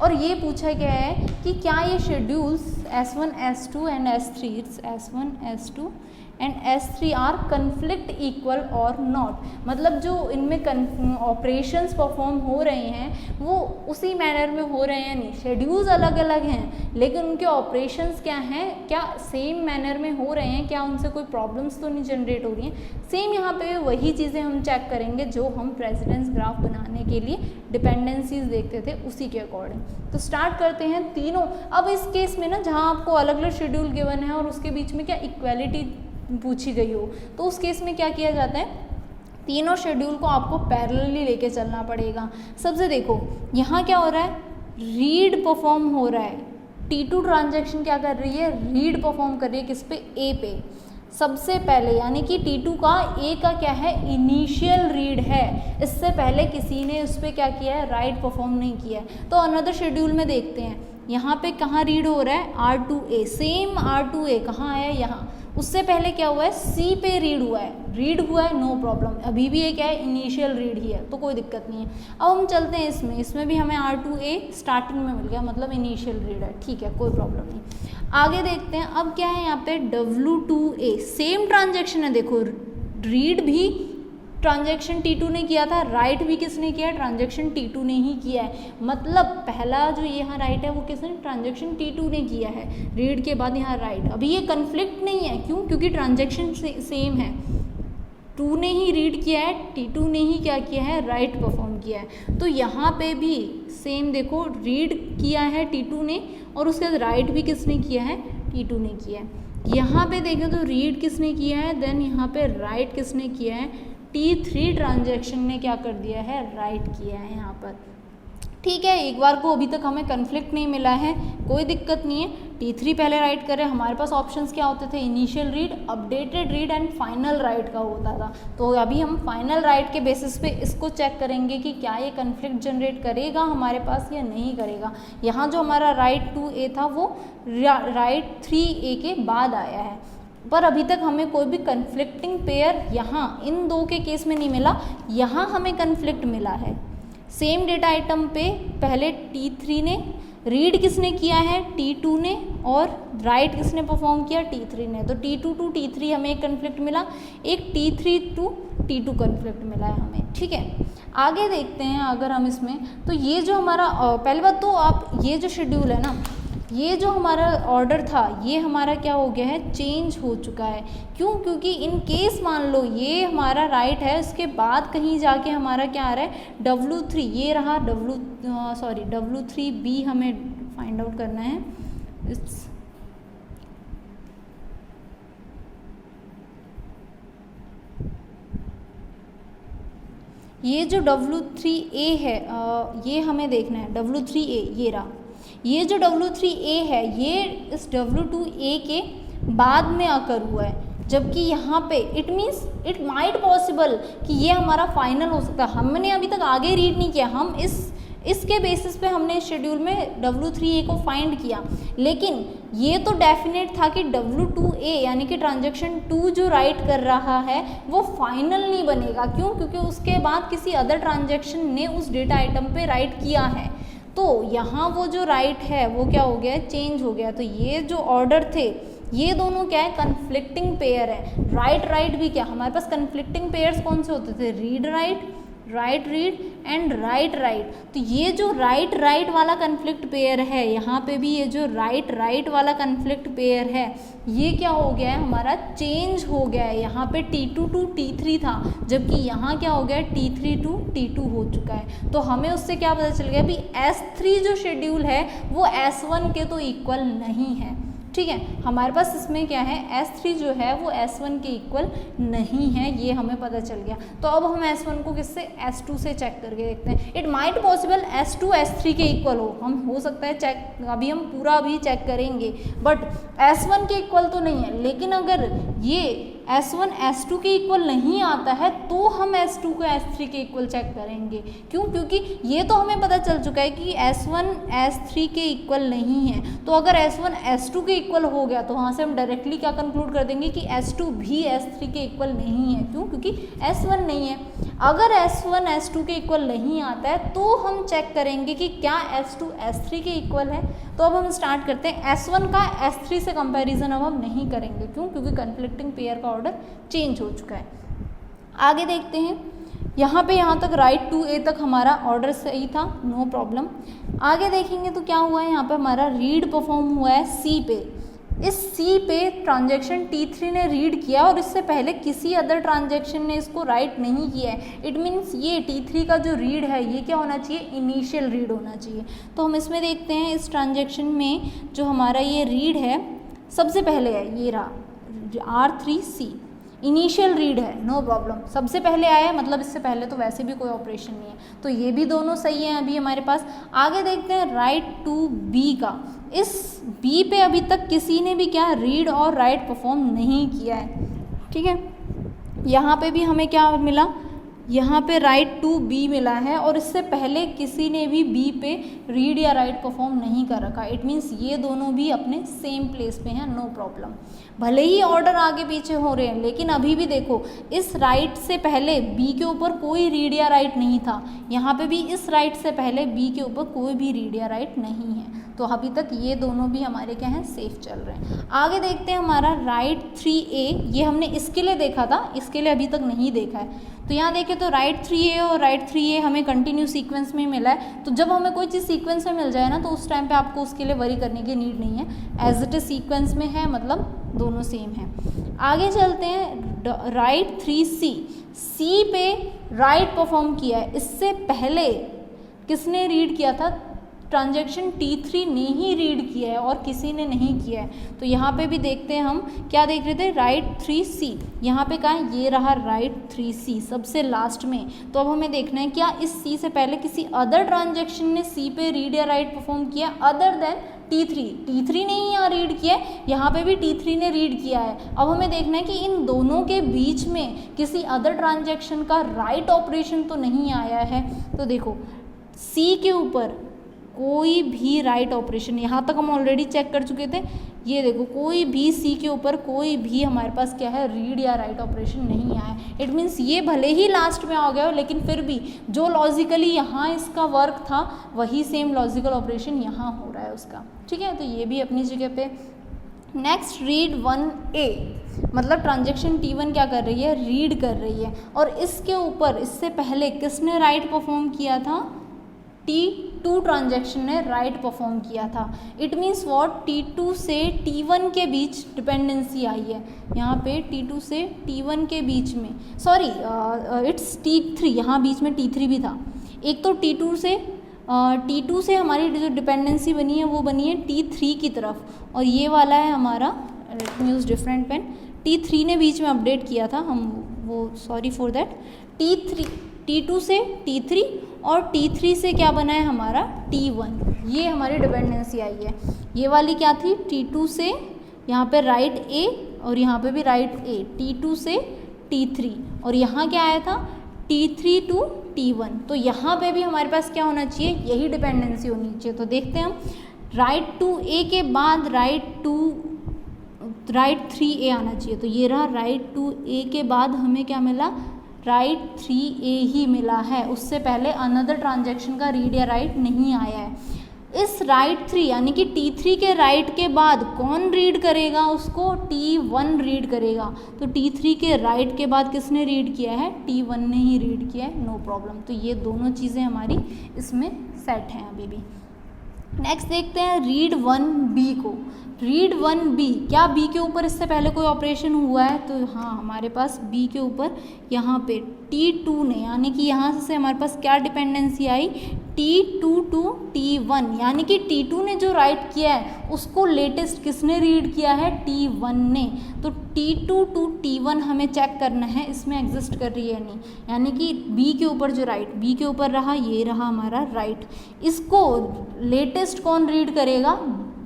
और ये पूछा गया है कि क्या ये schedules S1, S2 and S3, S1, S2 and S3 are conflict equal और नॉट। मतलब जो इनमें ऑपरेशंस परफॉर्म हो रहे हैं वो उसी मैनर में हो रहे हैं, नहीं, शेड्यूल्स अलग अलग हैं लेकिन उनके ऑपरेशंस क्या हैं, क्या सेम मैनर में हो रहे हैं, क्या उनसे कोई प्रॉब्लम्स तो नहीं जनरेट हो रही हैं। सेम यहाँ पे वही चीज़ें हम चेक करेंगे जो हम प्रेसिडेंस ग्राफ बनाने के लिए डिपेंडेंसीज देखते थे उसी के अकॉर्डिंग। तो स्टार्ट करते हैं तीनों। अब इस केस में ना जहाँ आपको अलग अलग शेड्यूल गिवन है और उसके बीच में क्या इक्वालिटी पूछी गई हो तो उस केस में क्या किया जाता है, तीनों शेड्यूल को आपको पैरेलली लेके चलना पड़ेगा। सबसे देखो यहाँ क्या हो रहा है, रीड परफॉर्म हो रहा है, T2 ट्रांजैक्शन क्या कर रही है, रीड परफॉर्म कर रही है किस पे, ए पे सबसे पहले। यानी कि T2 का ए का क्या है, इनिशियल रीड है, इससे पहले किसी ने उस पर क्या किया है, राइट परफॉर्म नहीं किया है। तो अनदर शेड्यूल में देखते हैं यहाँ पे कहाँ रीड हो रहा है, R2A, सेम R2A कहाँ है, यहाँ। उससे पहले क्या हुआ है, C पे रीड हुआ है, नो प्रॉब्लम, अभी भी ये क्या है, इनिशियल रीड ही है तो कोई दिक्कत नहीं है। अब हम चलते हैं इसमें भी हमें R2A स्टार्टिंग में मिल गया, मतलब इनिशियल रीड है, ठीक है, कोई प्रॉब्लम नहीं। आगे देखते हैं, अब क्या है यहाँ पे W2A, सेम ट्रांजेक्शन है, देखो रीड भी ट्रांजैक्शन T2 ने किया था, राइट भी किसने किया है, ट्रांजैक्शन T2 ने ही किया है। मतलब पहला जो यहाँ राइट है वो किसने, ट्रांजैक्शन T2 ने किया है, रीड के बाद यहाँ राइट। अभी ये कन्फ्लिक्ट नहीं है, क्यों, क्योंकि ट्रांजैक्शन सेम है, 2 ने ही रीड किया है, T2 ने ही क्या किया है, राइट परफॉर्म किया है। तो यहाँ पे भी सेम देखो, रीड किया है T2 ने और उसके बाद राइट भी किसने किया है, T2 ने किया है। यहाँ पे देखें तो रीड किसने किया है, देन यहाँ पे राइट किसने किया है, T3 ट्रांजैक्शन ने क्या कर दिया है, राइट किया है यहाँ पर। ठीक है, एक बार को अभी तक हमें कन्फ्लिक्ट नहीं मिला है, कोई दिक्कत नहीं है। T3 पहले राइट करे, हमारे पास ऑप्शंस क्या होते थे, initial read, updated read and final right का होता था। तो अभी हम फाइनल राइट के बेसिस पे इसको चेक करेंगे कि क्या ये कन्फ्लिक्ट जनरेट करेगा हमारे पास या नहीं करेगा। यहाँ जो हमारा राइट 2A था वो राइट 3A के बाद आया है, पर अभी तक हमें कोई भी कन्फ्लिक्टिंग पेयर यहाँ इन दो के केस में नहीं मिला, यहाँ हमें कन्फ्लिक्ट मिला है। सेम डेटा आइटम पे पहले T3 ने रीड किसने किया है, T2 ने, और राइट किसने परफॉर्म किया, T3 ने। तो T2 टू T3 हमें एक कन्फ्लिक्ट मिला, एक T3 टू T2 कन्फ्लिक्ट मिला है हमें। ठीक है, आगे देखते हैं अगर हम इसमें, तो ये जो हमारा पहली बात तो आप ये जो शेड्यूल है ना, ये जो हमारा ऑर्डर था ये हमारा क्या हो गया है, चेंज हो चुका है। क्यों, क्योंकि इन केस मान लो ये हमारा राइट है, इसके बाद कहीं जाके हमारा क्या आ रहा है, W3, ये रहा W3B हमें फाइंड आउट करना है। ये जो W3A है ये हमें देखना है, W3A ये रहा, ये जो W3A है ये इस W2A के बाद में आकर हुआ है। जबकि यहाँ पे it means it might possible कि ये हमारा फाइनल हो सकता है। हमने अभी तक आगे रीड नहीं किया, हम इसके बेसिस पे हमने शेड्यूल में W3A को फाइंड किया, लेकिन ये तो डेफिनेट था कि W2A यानी कि ट्रांजैक्शन 2 जो राइट कर रहा है वो फाइनल नहीं बनेगा। क्यों? क्योंकि उसके बाद किसी अदर ट्रांजैक्शन ने उस डेटा आइटम पे राइट किया है, तो यहाँ वो जो राइट है वो क्या हो गया है, चेंज हो गया। तो ये जो ऑर्डर थे ये दोनों क्या है, कन्फ्लिक्टिंग पेयर है। राइट भी क्या, हमारे पास कन्फ्लिक्टिंग पेयर्स कौन से होते थे, read write read and right. तो ये जो राइट वाला कन्फ्लिक्ट पेयर है, यहाँ पे भी ये जो राइट वाला कन्फ्लिक्ट पेयर है ये क्या हो गया है, हमारा चेंज हो गया है। यहाँ पे T2 to T3 था, जबकि यहाँ क्या हो गया है, T3 to T2 हो चुका है। तो हमें उससे क्या पता चल गया, अभी S3 जो शेड्यूल है वो S1 के तो इक्वल नहीं है। ठीक है, हमारे पास इसमें क्या है, S3 जो है वो S1 के इक्वल नहीं है, ये हमें पता चल गया। तो अब हम S1 को किससे, S2 से चेक करके देखते हैं। It might possible S2 S3 के इक्वल हो सकता है चेक, अभी हम पूरा भी चेक करेंगे, बट S1 के इक्वल तो नहीं है। लेकिन अगर ये S1 S2 के इक्वल नहीं आता है तो हम S2 को S3 के इक्वल चेक करेंगे। क्यों? क्योंकि ये तो हमें पता चल चुका है कि S1 S3 के इक्वल नहीं है। तो अगर S1 S2 के इक्वल हो गया तो वहाँ से हम डायरेक्टली क्या कंक्लूड कर देंगे कि S2 भी S3 के इक्वल नहीं है। क्यों? क्योंकि S1 नहीं है। अगर S1 S2 के इक्वल नहीं आता है तो हम चेक करेंगे कि क्या S2 S3 के इक्वल है। तो अब हम स्टार्ट करते हैं। S1 का S3 से कंपैरिजन अब हम नहीं करेंगे। क्यों? क्योंकि कन्फ्लिक्टिंग पेयर का ऑर्डर चेंज हो चुका है। आगे देखते हैं, यहाँ तक राइट टू A तक हमारा ऑर्डर सही था, नो प्रॉब्लम। आगे देखेंगे तो क्या हुआ है, यहाँ पे हमारा रीड परफॉर्म हुआ है C पे। इस C पे ट्रांजैक्शन T3 ने रीड किया और इससे पहले किसी अदर ट्रांजैक्शन ने इसको राइट नहीं किया है। इट मीन्स ये T3 का जो रीड है ये क्या होना चाहिए, इनिशियल रीड होना चाहिए। तो हम इसमें देखते हैं, इस ट्रांजैक्शन में जो हमारा ये रीड है सबसे पहले है, ये रहा R3C, इनिशियल रीड है, नो प्रॉब्लम, सबसे पहले आया है, मतलब इससे पहले तो वैसे भी कोई ऑपरेशन नहीं है। तो ये भी दोनों सही हैं अभी हमारे पास। आगे देखते हैं राइट टू B का। इस B पे अभी तक किसी ने भी क्या रीड और राइट परफॉर्म नहीं किया है। ठीक है, यहाँ पे भी हमें क्या मिला, यहाँ पे राइट टू B मिला है और इससे पहले किसी ने भी B पे रीड या राइट परफॉर्म नहीं कर रखा। इट मीन्स ये दोनों भी अपने सेम प्लेस पे हैं, नो प्रॉब्लम। भले ही ऑर्डर आगे पीछे हो रहे हैं लेकिन अभी भी देखो, इस राइट से पहले B के ऊपर कोई रीड या राइट नहीं था, यहाँ पे भी इस राइट से पहले B के ऊपर कोई भी रीड या राइट नहीं है। तो अभी तक ये दोनों भी हमारे क्या हैं, सेफ चल रहे हैं। आगे देखते हैं हमारा राइट 3A, ये हमने इसके लिए देखा था, इसके लिए अभी तक नहीं देखा है। तो यहाँ देखें तो राइट 3A और राइट 3A हमें कंटिन्यू सीक्वेंस में मिला है। तो जब हमें कोई चीज़ सीक्वेंस में मिल जाए ना तो उस टाइम पे आपको उसके लिए वरी करने की नीड नहीं है, एज इट इज सीक्वेंस में है, मतलब दोनों सेम है। आगे चलते हैं, राइट 3C, C पे राइट परफॉर्म किया है। इससे पहले किसने रीड किया था, ट्रांजैक्शन T3 ने ही रीड किया है और किसी ने नहीं किया है। तो यहाँ पे भी देखते हैं, हम क्या देख रहे थे, राइट 3C, यहाँ पे कहाँ है, ये रहा राइट 3C सबसे लास्ट में। तो अब हमें देखना है क्या इस C से पहले किसी अदर ट्रांजैक्शन ने C पे रीड या राइट परफॉर्म किया अदर देन T3 ने ही यहाँ रीड किया है, यहाँ पे भी T3 ने रीड किया है। अब हमें देखना है कि इन दोनों के बीच में किसी अदर ट्रांजैक्शन का राइट ऑपरेशन तो नहीं आया है। तो देखो C के ऊपर कोई भी राइट ऑपरेशन, यहाँ तक हम ऑलरेडी चेक कर चुके थे, ये देखो कोई भी C के ऊपर कोई भी हमारे पास क्या है, रीड या राइट ऑपरेशन नहीं आया है। इट मीन्स ये भले ही लास्ट में आ गया हो लेकिन फिर भी जो लॉजिकली यहाँ इसका वर्क था वही सेम लॉजिकल ऑपरेशन यहाँ हो रहा है उसका। ठीक है, तो ये भी अपनी जगह पे। नेक्स्ट रीड 1A, मतलब ट्रांजैक्शन T1 क्या कर रही है, रीड कर रही है और इसके ऊपर इससे पहले किसने राइट परफॉर्म किया था, T2 ट्रांजैक्शन ने राइट परफॉर्म किया था। इट मीन्स वॉट, T2 से T1 के बीच डिपेंडेंसी आई है। यहाँ पे T2 से T1 के बीच में, सॉरी इट्स T3, यहाँ बीच में T3 भी था। एक तो T2 से हमारी जो डिपेंडेंसी बनी है वो बनी है T3 की तरफ, और ये वाला है हमारा, let me use different pen, T3 ने बीच में अपडेट किया था, हम वो सॉरी फॉर दैट, T2 से T3 और T3 से क्या बना है हमारा T1, ये हमारी डिपेंडेंसी आई है। ये वाली क्या थी, T2 से यहाँ पे राइट A और यहाँ पे भी राइट ए, T2 से T3, और यहाँ क्या आया था T3 टू T1। तो यहाँ पे भी हमारे पास क्या होना चाहिए, यही डिपेंडेंसी होनी चाहिए। तो देखते हैं हम, राइट टू ए के बाद राइट 3A आना चाहिए। तो ये रहा राइट टू ए के बाद हमें क्या मिला, राइट 3A ही मिला है, उससे पहले अनदर ट्रांजैक्शन का रीड या राइट नहीं आया है। इस राइट 3 यानी कि T3 के राइट के बाद कौन रीड करेगा उसको, T1 रीड करेगा। तो T3 के राइट के बाद किसने रीड किया है, T1 ने ही रीड किया है, नो प्रॉब्लम। तो ये दोनों चीज़ें हमारी इसमें सेट हैं अभी भी। नेक्स्ट देखते हैं रीड 1B को। रीड 1B, क्या B के ऊपर इससे पहले कोई ऑपरेशन हुआ है, तो हाँ हमारे पास B के ऊपर यहाँ पे T2 ने, यानी कि यहाँ से हमारे पास क्या dependency I, T2 to T1, यानी कि T2 ने जो राइट किया है उसको लेटेस्ट किसने रीड किया है, T1 ने। तो T2 टू T1 हमें चेक करना है इसमें एग्जिस्ट कर रही है नहीं, यानी कि B के ऊपर जो राइट B के ऊपर रहा, ये रहा हमारा राइट, इसको लेटेस्ट कौन रीड करेगा,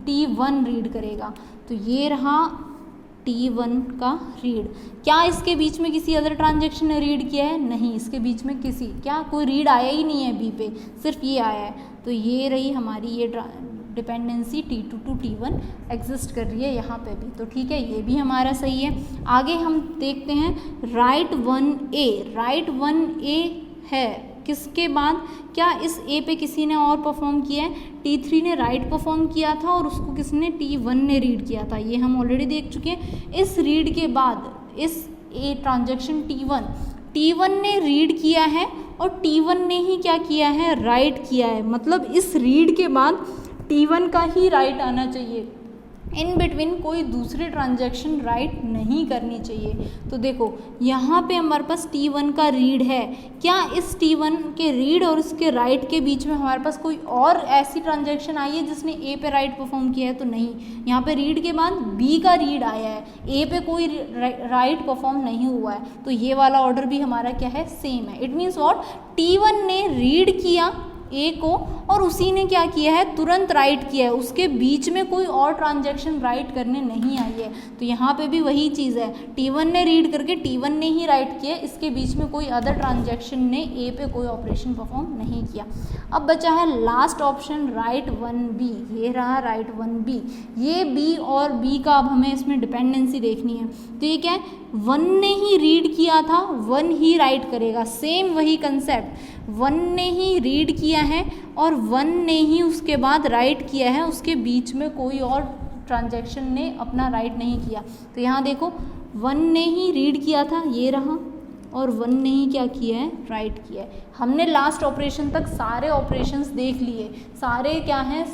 T1 रीड करेगा। तो ये रहा T1 का रीड। क्या इसके बीच में किसी अदर ट्रांजेक्शन ने रीड किया है, नहीं, इसके बीच में कोई रीड आया ही नहीं है B पे, सिर्फ ये आया है। तो ये रही हमारी ये dependency T2 to T1 exist कर रही है यहाँ पे भी। तो ठीक है, ये भी हमारा सही है। आगे हम देखते हैं राइट 1A। राइट 1A है किसके बाद, क्या इस A पे किसी ने और परफॉर्म किया है, T3 ने राइट परफॉर्म किया था और उसको किसने, T1 ने रीड किया था, ये हम ऑलरेडी देख चुके हैं। इस रीड के बाद इस A ट्रांजैक्शन T1 ने रीड किया है और T1 ने ही क्या किया है, राइट किया है। मतलब इस रीड के बाद T1 का ही राइट आना चाहिए, इन बिटवीन कोई दूसरी ट्रांजैक्शन राइट नहीं करनी चाहिए। तो देखो यहाँ पे हमारे पास T1 का रीड है, क्या इस T1 के रीड और उसके राइट के बीच में हमारे पास कोई और ऐसी ट्रांजैक्शन आई है जिसने A पे राइट परफॉर्म किया है, तो नहीं। यहाँ पे रीड के बाद B का रीड आया है, A पे कोई राइट परफॉर्म नहीं हुआ है, तो ये वाला ऑर्डर भी हमारा क्या है, सेम है। इट मीन्स व्हाट, T1 ने रीड किया A को और उसी ने क्या किया है, तुरंत राइट किया है, उसके बीच में कोई और ट्रांजैक्शन राइट करने नहीं आई है। तो यहाँ पे भी वही चीज़ है, T1 ने रीड करके T1 ने ही राइट किया, इसके बीच में कोई अदर ट्रांजैक्शन ने A पे कोई ऑपरेशन परफॉर्म नहीं किया। अब बचा है लास्ट ऑप्शन राइट 1B। ये रहा राइट 1B। ये B और B का अब हमें इसमें डिपेंडेंसी देखनी है। तो ये क्या है, 1 ने ही रीड किया था, 1 ही राइट करेगा, सेम वही कंसेप्ट, 1 ने ही रीड किया है और 1 ने ही उसके बाद राइट किया है, उसके बीच में कोई और ट्रांजैक्शन ने अपना राइट नहीं किया। तो यहाँ देखो 1 ने ही रीड किया था, ये रहा, और 1 ने ही क्या किया है, राइट किया है। हमने लास्ट ऑपरेशन तक सारे ऑपरेशंस देख लिए, सारे क्या हैं,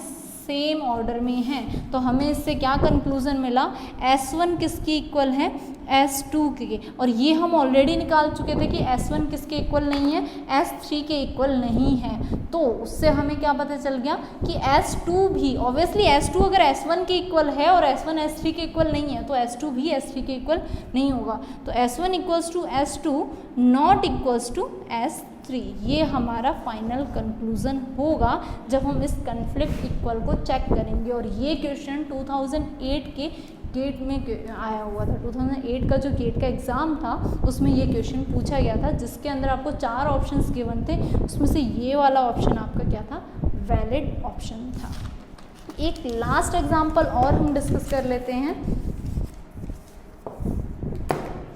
सेम ऑर्डर में हैं। तो हमें इससे क्या कंक्लूजन मिला, S1 किसके इक्वल है, S2 के, और ये हम ऑलरेडी निकाल चुके थे कि S1 किसके इक्वल नहीं है, S3 के इक्वल नहीं है। तो उससे हमें क्या पता चल गया कि S2 भी, ऑब्वियसली S2 अगर S1 के इक्वल है और S1 S3 के इक्वल नहीं है तो S2 भी S3 के इक्वल नहीं होगा। तो S1 equals to S2 not equals to S3, ये हमारा फाइनल कंक्लूजन होगा जब हम इस कन्फ्लिक्ट इक्वल को चेक करेंगे। और ये क्वेश्चन 2008 के गेट में आया हुआ था, 2008 का जो गेट का एग्ज़ाम था उसमें ये क्वेश्चन पूछा गया था, जिसके अंदर आपको 4 ऑप्शंस गिवन थे, उसमें से ये वाला ऑप्शन आपका क्या था, वैलिड ऑप्शन था। एक लास्ट एग्जांपल और हम डिस्कस कर लेते हैं।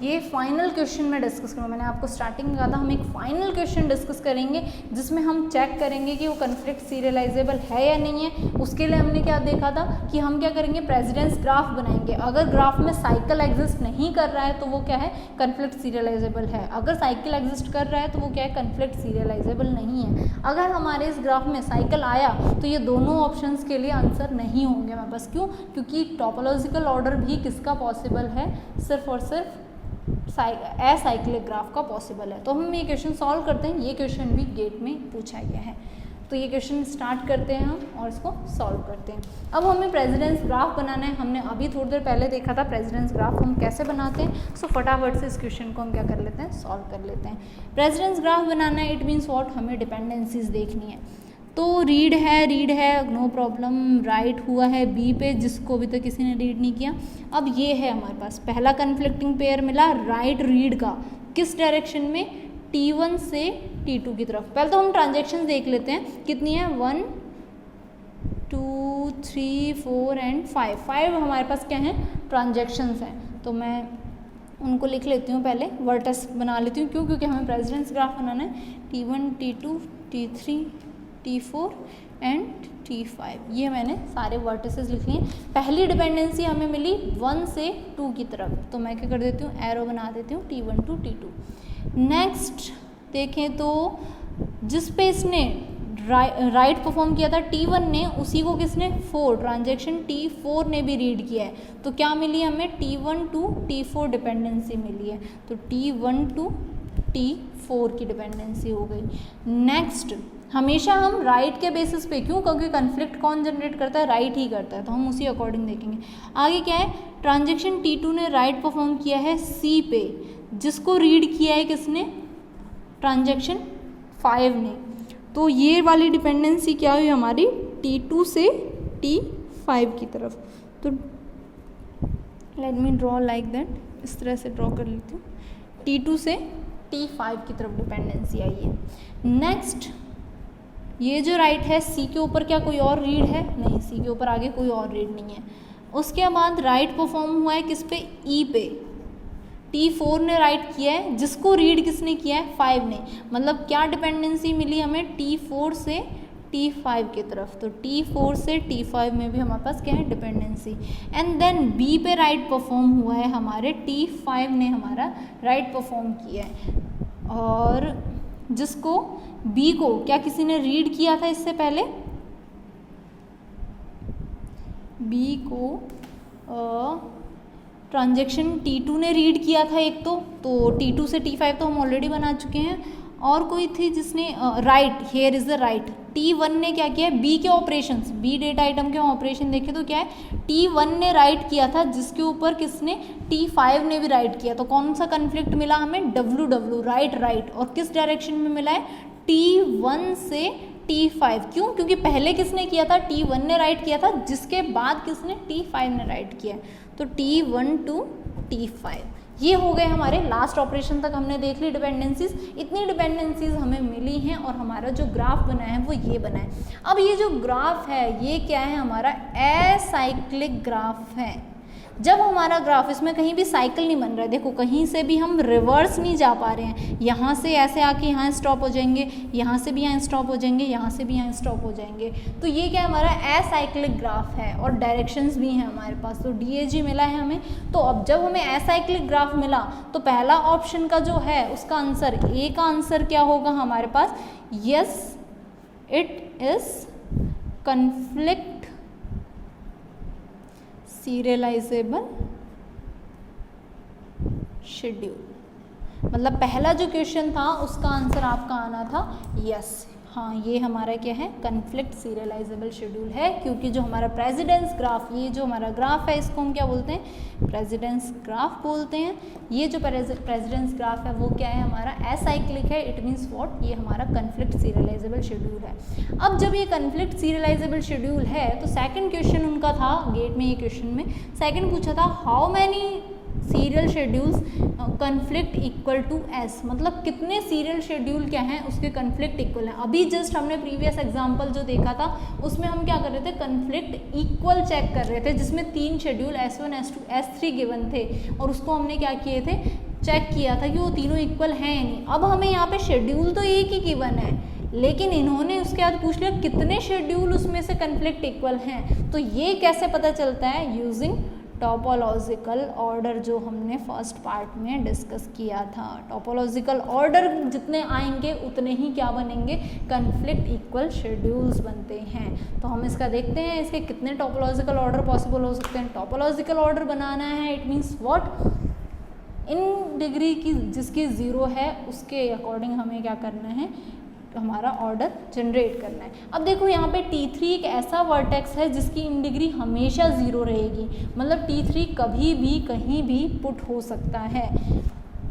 ये फाइनल क्वेश्चन में डिस्कस करूँ, मैंने आपको स्टार्टिंग में कहा था हम एक फाइनल क्वेश्चन डिस्कस करेंगे जिसमें हम चेक करेंगे कि वो कन्फ्लिक्ट सीरियलाइजेबल है या नहीं है। उसके लिए हमने क्या देखा था कि हम क्या करेंगे, प्रेसिडेंस ग्राफ बनाएंगे। अगर ग्राफ में साइकिल एग्जिस्ट नहीं कर रहा है तो वो क्या है, कन्फ्लिक्ट सीरियलाइजेबल है। अगर साइकिल एग्जिस्ट कर रहा है तो वो क्या है, कन्फ्लिक्ट सीरियलाइजेबल नहीं है। अगर हमारे इस ग्राफ में साइकिल आया तो ये दोनों ऑप्शंस के लिए आंसर नहीं होंगे हमारे पास। क्यों, क्योंकि टोपोलॉजिकल ऑर्डर भी किसका पॉसिबल है, सिर्फ और सिर्फ असाइक्लिक ग्राफ का पॉसिबल है। तो हम ये क्वेश्चन सॉल्व करते हैं, ये क्वेश्चन भी गेट में पूछा गया है। तो ये क्वेश्चन स्टार्ट करते हैं हम और इसको सॉल्व करते हैं। अब हमें प्रेसिडेंस ग्राफ बनाना है। हमने अभी थोड़ी देर पहले देखा था प्रेसिडेंस ग्राफ हम कैसे बनाते हैं। सो फटाफट से इस क्वेश्चन को हम क्या कर लेते हैं, सॉल्व कर लेते हैं। प्रेसिडेंस ग्राफ बनाना है, इट मीन्स व्हाट, हमें डिपेंडेंसीज देखनी है। तो रीड है, नो प्रॉब्लम, राइट हुआ है बी पे, जिसको अभी तक किसी ने रीड नहीं किया। अब ये है हमारे पास पहला कन्फ्लिक्टिंग पेयर मिला राइट रीड का, किस डायरेक्शन में, T1 से T2 की तरफ। पहले तो हम ट्रांजेक्शन देख लेते हैं कितनी है, 1 2 3 4 एंड 5 हमारे पास क्या है, ट्रांजेक्शन्स हैं। तो मैं उनको लिख लेती हूँ, पहले वर्टेक्स बना लेती हूँ। क्यों? क्योंकि हमें प्रेसिडेंस ग्राफ बनाना है। T1 T2 T3 T4 and T5, ये मैंने सारे वर्टिसेस लिख लिए। पहली डिपेंडेंसी हमें मिली 1 से 2 की तरफ, तो मैं क्या कर देती हूँ, एरो बना देती हूँ T1 to T2। नेक्स्ट देखें तो जिस पे इसने राइट परफॉर्म किया था T1 ने, उसी को किसने, 4 ट्रांजेक्शन T4 ने भी रीड किया है। तो क्या मिली हमें, T1 to T4 डिपेंडेंसी मिली है। तो T1 to T4 की डिपेंडेंसी हो गई। नेक्स्ट हमेशा हम राइट के बेसिस पे, क्यों? क्योंकि कन्फ्लिक्ट कौन जनरेट करता है, राइट ही करता है, तो हम उसी अकॉर्डिंग देखेंगे। आगे क्या है, ट्रांजेक्शन T2 ने राइट परफॉर्म किया है C पे, जिसको रीड किया है किसने, ट्रांजेक्शन 5 ने। तो ये वाली डिपेंडेंसी क्या हुई हमारी, T2 से T5 की तरफ। तो let me draw like that, इस तरह से ड्रॉ कर लेती हूँ। T2 से T5 की तरफ डिपेंडेंसी आई है। नेक्स्ट ये जो राइट है, C के ऊपर क्या कोई और रीड है, नहीं, C के ऊपर आगे कोई और रीड नहीं है। उसके बाद राइट परफॉर्म हुआ है किस पे, E पे, T4 ने राइट किया है, जिसको रीड किसने किया है, 5 ने। मतलब क्या डिपेंडेंसी मिली हमें, T4 से T5 की तरफ। तो T4 से T5 में भी हमारे पास क्या है, डिपेंडेंसी। एंड देन B पे राइट परफॉर्म हुआ है हमारे, T5 ने हमारा राइट परफॉर्म किया है, और जिसको B को क्या किसी ने रीड किया था इससे पहले, B को ट्रांजेक्शन T2 ने रीड किया था एक तो T2 से T5 तो हम ऑलरेडी बना चुके हैं। और कोई थी जिसने right, here is the right, T1 ने क्या किया है, B के ऑपरेशंस, B डेटा आइटम के ऑपरेशन देखे तो क्या है, T1 ने राइट किया था, जिसके ऊपर किसने, T5 ने भी राइट किया। तो कौन सा कन्फ्लिक्ट मिला हमें, WW, राइट। और किस डायरेक्शन में मिला है, T1 से T5। क्यों? क्योंकि पहले किसने किया था, T1 ने राइट किया था, जिसके बाद किसने, T5 ने राइट किया। तो T1 to T5 ये हो गए हमारे लास्ट ऑपरेशन तक हमने देख ली डिपेंडेंसीज। इतनी डिपेंडेंसीज हमें मिली हैं और हमारा जो ग्राफ बना है वो ये बना है। अब ये जो ग्राफ है ये क्या है, हमारा एसाइक्लिक ग्राफ है। जब हमारा ग्राफ, इसमें कहीं भी साइकिल नहीं बन रहा है, देखो कहीं से भी हम रिवर्स नहीं जा पा रहे हैं, यहाँ से ऐसे आके यहाँ स्टॉप हो जाएंगे, यहाँ से भी यहाँ स्टॉप हो जाएंगे, यहाँ से भी यहाँ स्टॉप हो जाएंगे। तो ये क्या हमारा एसाइक्लिक ग्राफ है और डायरेक्शंस भी हैं हमारे पास। तो DAG मिला है हमें। तो अब जब हमें एसाइक्लिक ग्राफ मिला तो पहला ऑप्शन का जो है उसका आंसर, ए का आंसर क्या होगा हमारे पास, yes it is conflict serializable schedule. मतलब पहला जो क्वेश्चन था उसका आंसर आपका आना था यस। हाँ, ये हमारा क्या है, कन्फ्लिक्ट सीरियलाइजेबल शेड्यूल है, क्योंकि जो हमारा प्रेसिडेंस ग्राफ, ये जो हमारा ग्राफ है इसको हम क्या बोलते हैं, प्रेसिडेंस ग्राफ बोलते हैं। ये जो प्रेसिडेंस ग्राफ है वो क्या है, हमारा एसाइक्लिक है। इट मीन्स व्हाट, ये हमारा कन्फ्लिक्ट सीरियलाइजेबल शेड्यूल है। अब जब ये कन्फ्लिक्ट सीरियलाइजेबल शेड्यूल है तो सेकंड क्वेश्चन उनका था गेट में, ये क्वेश्चन में सेकंड पूछा था, how many serial schedules conflict equal to S, मतलब कितने सीरियल शेड्यूल क्या हैं उसके कन्फ्लिक्ट इक्वल हैं। अभी जस्ट हमने प्रीवियस एग्जांपल जो देखा था उसमें हम क्या कर रहे थे, कन्फ्लिक्ट इक्वल चेक कर रहे थे, जिसमें 3 schedule S1 S2 S3 given थे और उसको हमने क्या किए थे, चेक किया था कि वो तीनों इक्वल हैं या नहीं। अब हमें यहाँ पे शेड्यूल तो एक ही गिवन है, लेकिन इन्होंने उसके बाद पूछ लिया कितने शेड्यूल उसमें से कन्फ्लिक्ट इक्वल हैं। तो ये कैसे पता चलता है, यूजिंग टोपोलॉजिकल ऑर्डर, जो हमने फर्स्ट पार्ट में डिस्कस किया था। टोपोलॉजिकल ऑर्डर जितने आएंगे उतने ही क्या बनेंगे, कन्फ्लिक्ट इक्वल शेड्यूल्स बनते हैं। तो हम इसका देखते हैं इसके कितने टोपोलॉजिकल ऑर्डर पॉसिबल हो सकते हैं। टोपोलॉजिकल ऑर्डर बनाना है, it means what, in degree की जिसकी 0 है उसके अकॉर्डिंग हमें क्या करना है, हमारा ऑर्डर जनरेट करना है। अब देखो यहाँ पे T3 एक ऐसा वर्टेक्स है जिसकी इन डिग्री हमेशा 0 रहेगी, मतलब T3 कभी भी कहीं भी पुट हो सकता है।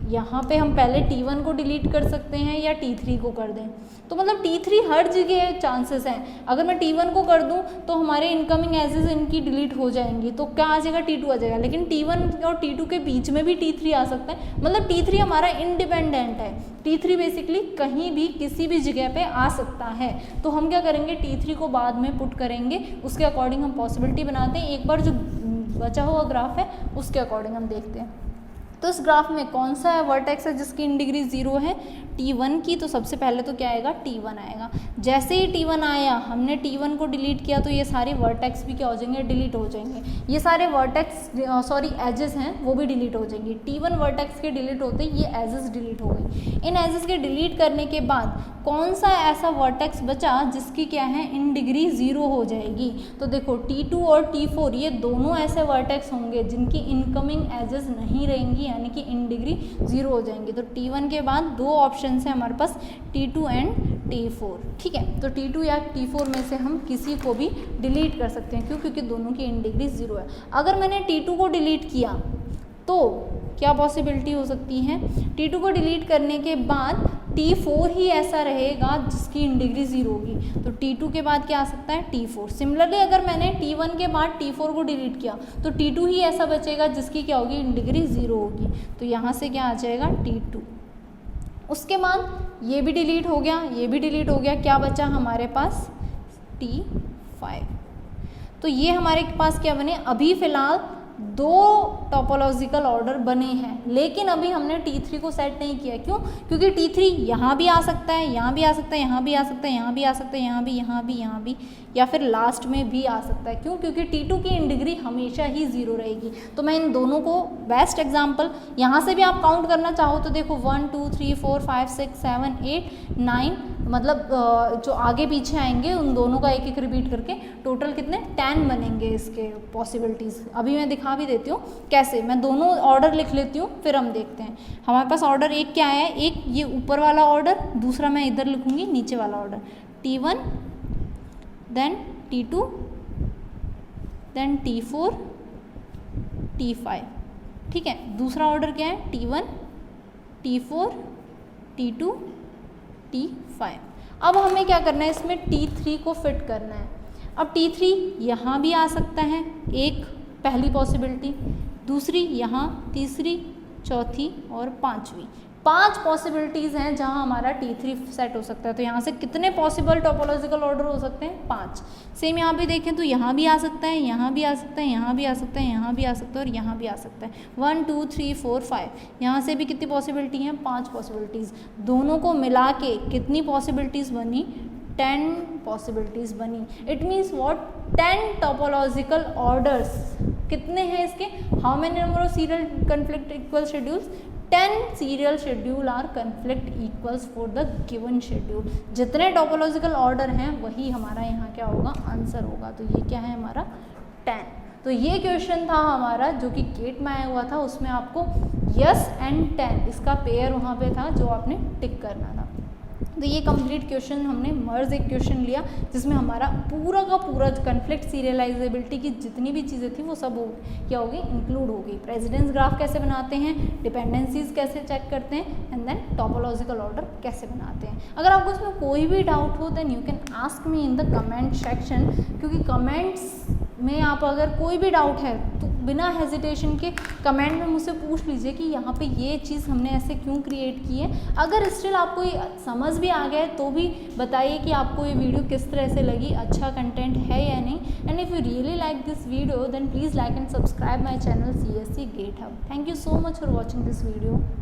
यहाँ पे हम पहले T1 को डिलीट कर सकते हैं या T3 को कर दें, तो मतलब T3 हर जगह चांसेस हैं। अगर मैं T1 को कर दूं तो हमारे इनकमिंग एजेस इनकी डिलीट हो जाएंगी, तो क्या आ जाएगा, T2 आ जाएगा। लेकिन T1 और T2 के बीच में भी T3 आ सकता है, मतलब T3 हमारा इंडिपेंडेंट है। T3 बेसिकली कहीं भी किसी भी जगह पे आ सकता है। तो हम क्या करेंगे, T3 को बाद में पुट करेंगे, उसके अकॉर्डिंग हम पॉसिबिलिटी बनाते हैं। एक बार जो बचा हुआ ग्राफ है उसके अकॉर्डिंग हम देखते हैं। तो इस ग्राफ में कौन सा वर्टेक्स है जिसकी इन डिग्री 0 है, T1 की। तो सबसे पहले तो क्या आएगा, T1 आएगा। जैसे ही T1 आया, हमने T1 को डिलीट किया तो ये सारे वर्टेक्स भी क्या हो जाएंगे, डिलीट हो जाएंगे। ये सारे वर्टेक्स एजेस हैं वो भी डिलीट हो जाएंगे। T1 वर्टेक्स के डिलीट होते ही ये एजेस डिलीट हो गई। इन एजेस के डिलीट करने के बाद कौन सा ऐसा वर्टेक्स बचा जिसकी क्या है, इन डिग्री 0 हो जाएगी। तो देखो T2 और T4 ये दोनों ऐसे वर्टेक्स होंगे जिनकी इनकमिंग एजेस नहीं रहेंगी, यानी कि इन डिग्री 0 हो जाएंगे। तो T1 के बाद दो ऑप्शन है हमारे पास, T2 एंड T4। ठीक है, तो T2 या T4 में से हम किसी को भी डिलीट कर सकते हैं। क्यों, क्योंकि दोनों की इन डिग्री 0 है। अगर मैंने T2 को डिलीट किया तो क्या पॉसिबिलिटी हो सकती है, T2 को डिलीट करने के बाद T4 ही ऐसा रहेगा जिसकी इन डिग्री 0 होगी। तो T2 के बाद क्या आ सकता है, T4। सिमिलरली अगर मैंने T1 के बाद T4 को डिलीट किया तो T2 ही ऐसा बचेगा जिसकी क्या होगी, इन डिग्री 0 होगी। तो यहाँ से क्या आ जाएगा, T2। उसके बाद ये भी डिलीट हो गया, ये भी डिलीट हो गया, क्या बचा हमारे पास, T5। तो ये हमारे पास क्या बने, अभी फ़िलहाल दो टोपोलॉजिकल ऑर्डर बने हैं, लेकिन अभी हमने T3 को सेट नहीं किया। क्यों, क्योंकि T3 यहाँ भी आ सकता है, यहाँ भी आ सकता है, यहाँ भी आ सकता है, यहाँ भी आ सकता है, यहाँ भी, यहाँ भी, यहाँ भी, या फिर लास्ट में भी आ सकता है। क्यों, क्योंकि T2 की इन डिग्री हमेशा ही 0 रहेगी। तो मैं इन दोनों को बेस्ट एग्जाम्पल, यहाँ से भी आप काउंट करना चाहो तो देखो 1 2 3 4 5 6 7 8 9, मतलब जो आगे पीछे आएंगे उन दोनों का एक एक रिपीट करके टोटल कितने 10 बनेंगे इसके पॉसिबिलिटीज़। अभी मैं दिखा भी देती हूँ कैसे, मैं दोनों ऑर्डर लिख लेती हूँ फिर हम देखते हैं। हमारे पास ऑर्डर एक क्या है, एक ये ऊपर वाला ऑर्डर, दूसरा मैं इधर लिखूँगी नीचे वाला order, T1 then T2 then T4 T5। ठीक है, दूसरा ऑर्डर क्या है, T1 T4 T2 T5। अब हमें क्या करना है, इसमें T3 को फिट करना है। अब T3 यहाँ भी आ सकता है, एक पहली पॉसिबिलिटी, दूसरी यहाँ, तीसरी, चौथी और पांचवी। 5 पॉसिबिलिटीज़ हैं जहाँ हमारा T3 सेट हो सकता है। तो यहाँ से कितने पॉसिबल टोपोलॉजिकल ऑर्डर हो सकते हैं, 5। सेम यहाँ पे देखें तो यहाँ भी आ सकता है, यहाँ भी आ सकता है, यहाँ भी आ सकता है, यहाँ भी आ सकता है और यहाँ भी आ सकता है। 1 2 3 4 5, यहाँ से भी कितनी पॉसिबिलिटी हैं, 5 पॉसिबिलिटीज़। दोनों को मिला के कितनी पॉसिबिलिटीज़ बनी, 10 पॉसिबिलिटीज़ बनी। It means what, 10 topological orders. कितने हैं इसके, how many number of serial conflict equal schedules, 10 serial schedule are conflict equals for the given schedule. जितने टोपोलॉजिकल ऑर्डर हैं वही हमारा यहाँ क्या होगा, आंसर होगा। तो ये क्या है हमारा 10। तो ये क्वेश्चन था हमारा जो कि गेट में आया हुआ था, उसमें आपको यस एंड 10 इसका पेयर वहाँ पे था जो आपने टिक करना था। तो ये कंप्लीट क्वेश्चन हमने मर्ज एक क्वेश्चन लिया जिसमें हमारा पूरा का पूरा कन्फ्लिक्ट सीरियलाइजेबिलिटी की जितनी भी चीज़ें थी वो सब क्या होगी, इंक्लूड होगी। प्रेसिडेंस ग्राफ कैसे बनाते हैं, डिपेंडेंसीज कैसे चेक करते हैं, एंड देन टोपोलॉजिकल ऑर्डर कैसे बनाते हैं। अगर आपको इसमें कोई भी डाउट हो then you can ask me in the comment section, क्योंकि कमेंट्स में आप अगर कोई भी डाउट है तो बिना हेजिटेशन के कमेंट में मुझसे पूछ लीजिए कि यहाँ पे ये चीज़ हमने ऐसे क्यों क्रिएट की है। अगर स्टिल आपको ये समझ भी आ गया है तो भी बताइए कि आपको ये वीडियो किस तरह से लगी, अच्छा कंटेंट है या नहीं। And if you really like this video then please like and subscribe my channel CSC GateHub। Thank you so much for watching this video.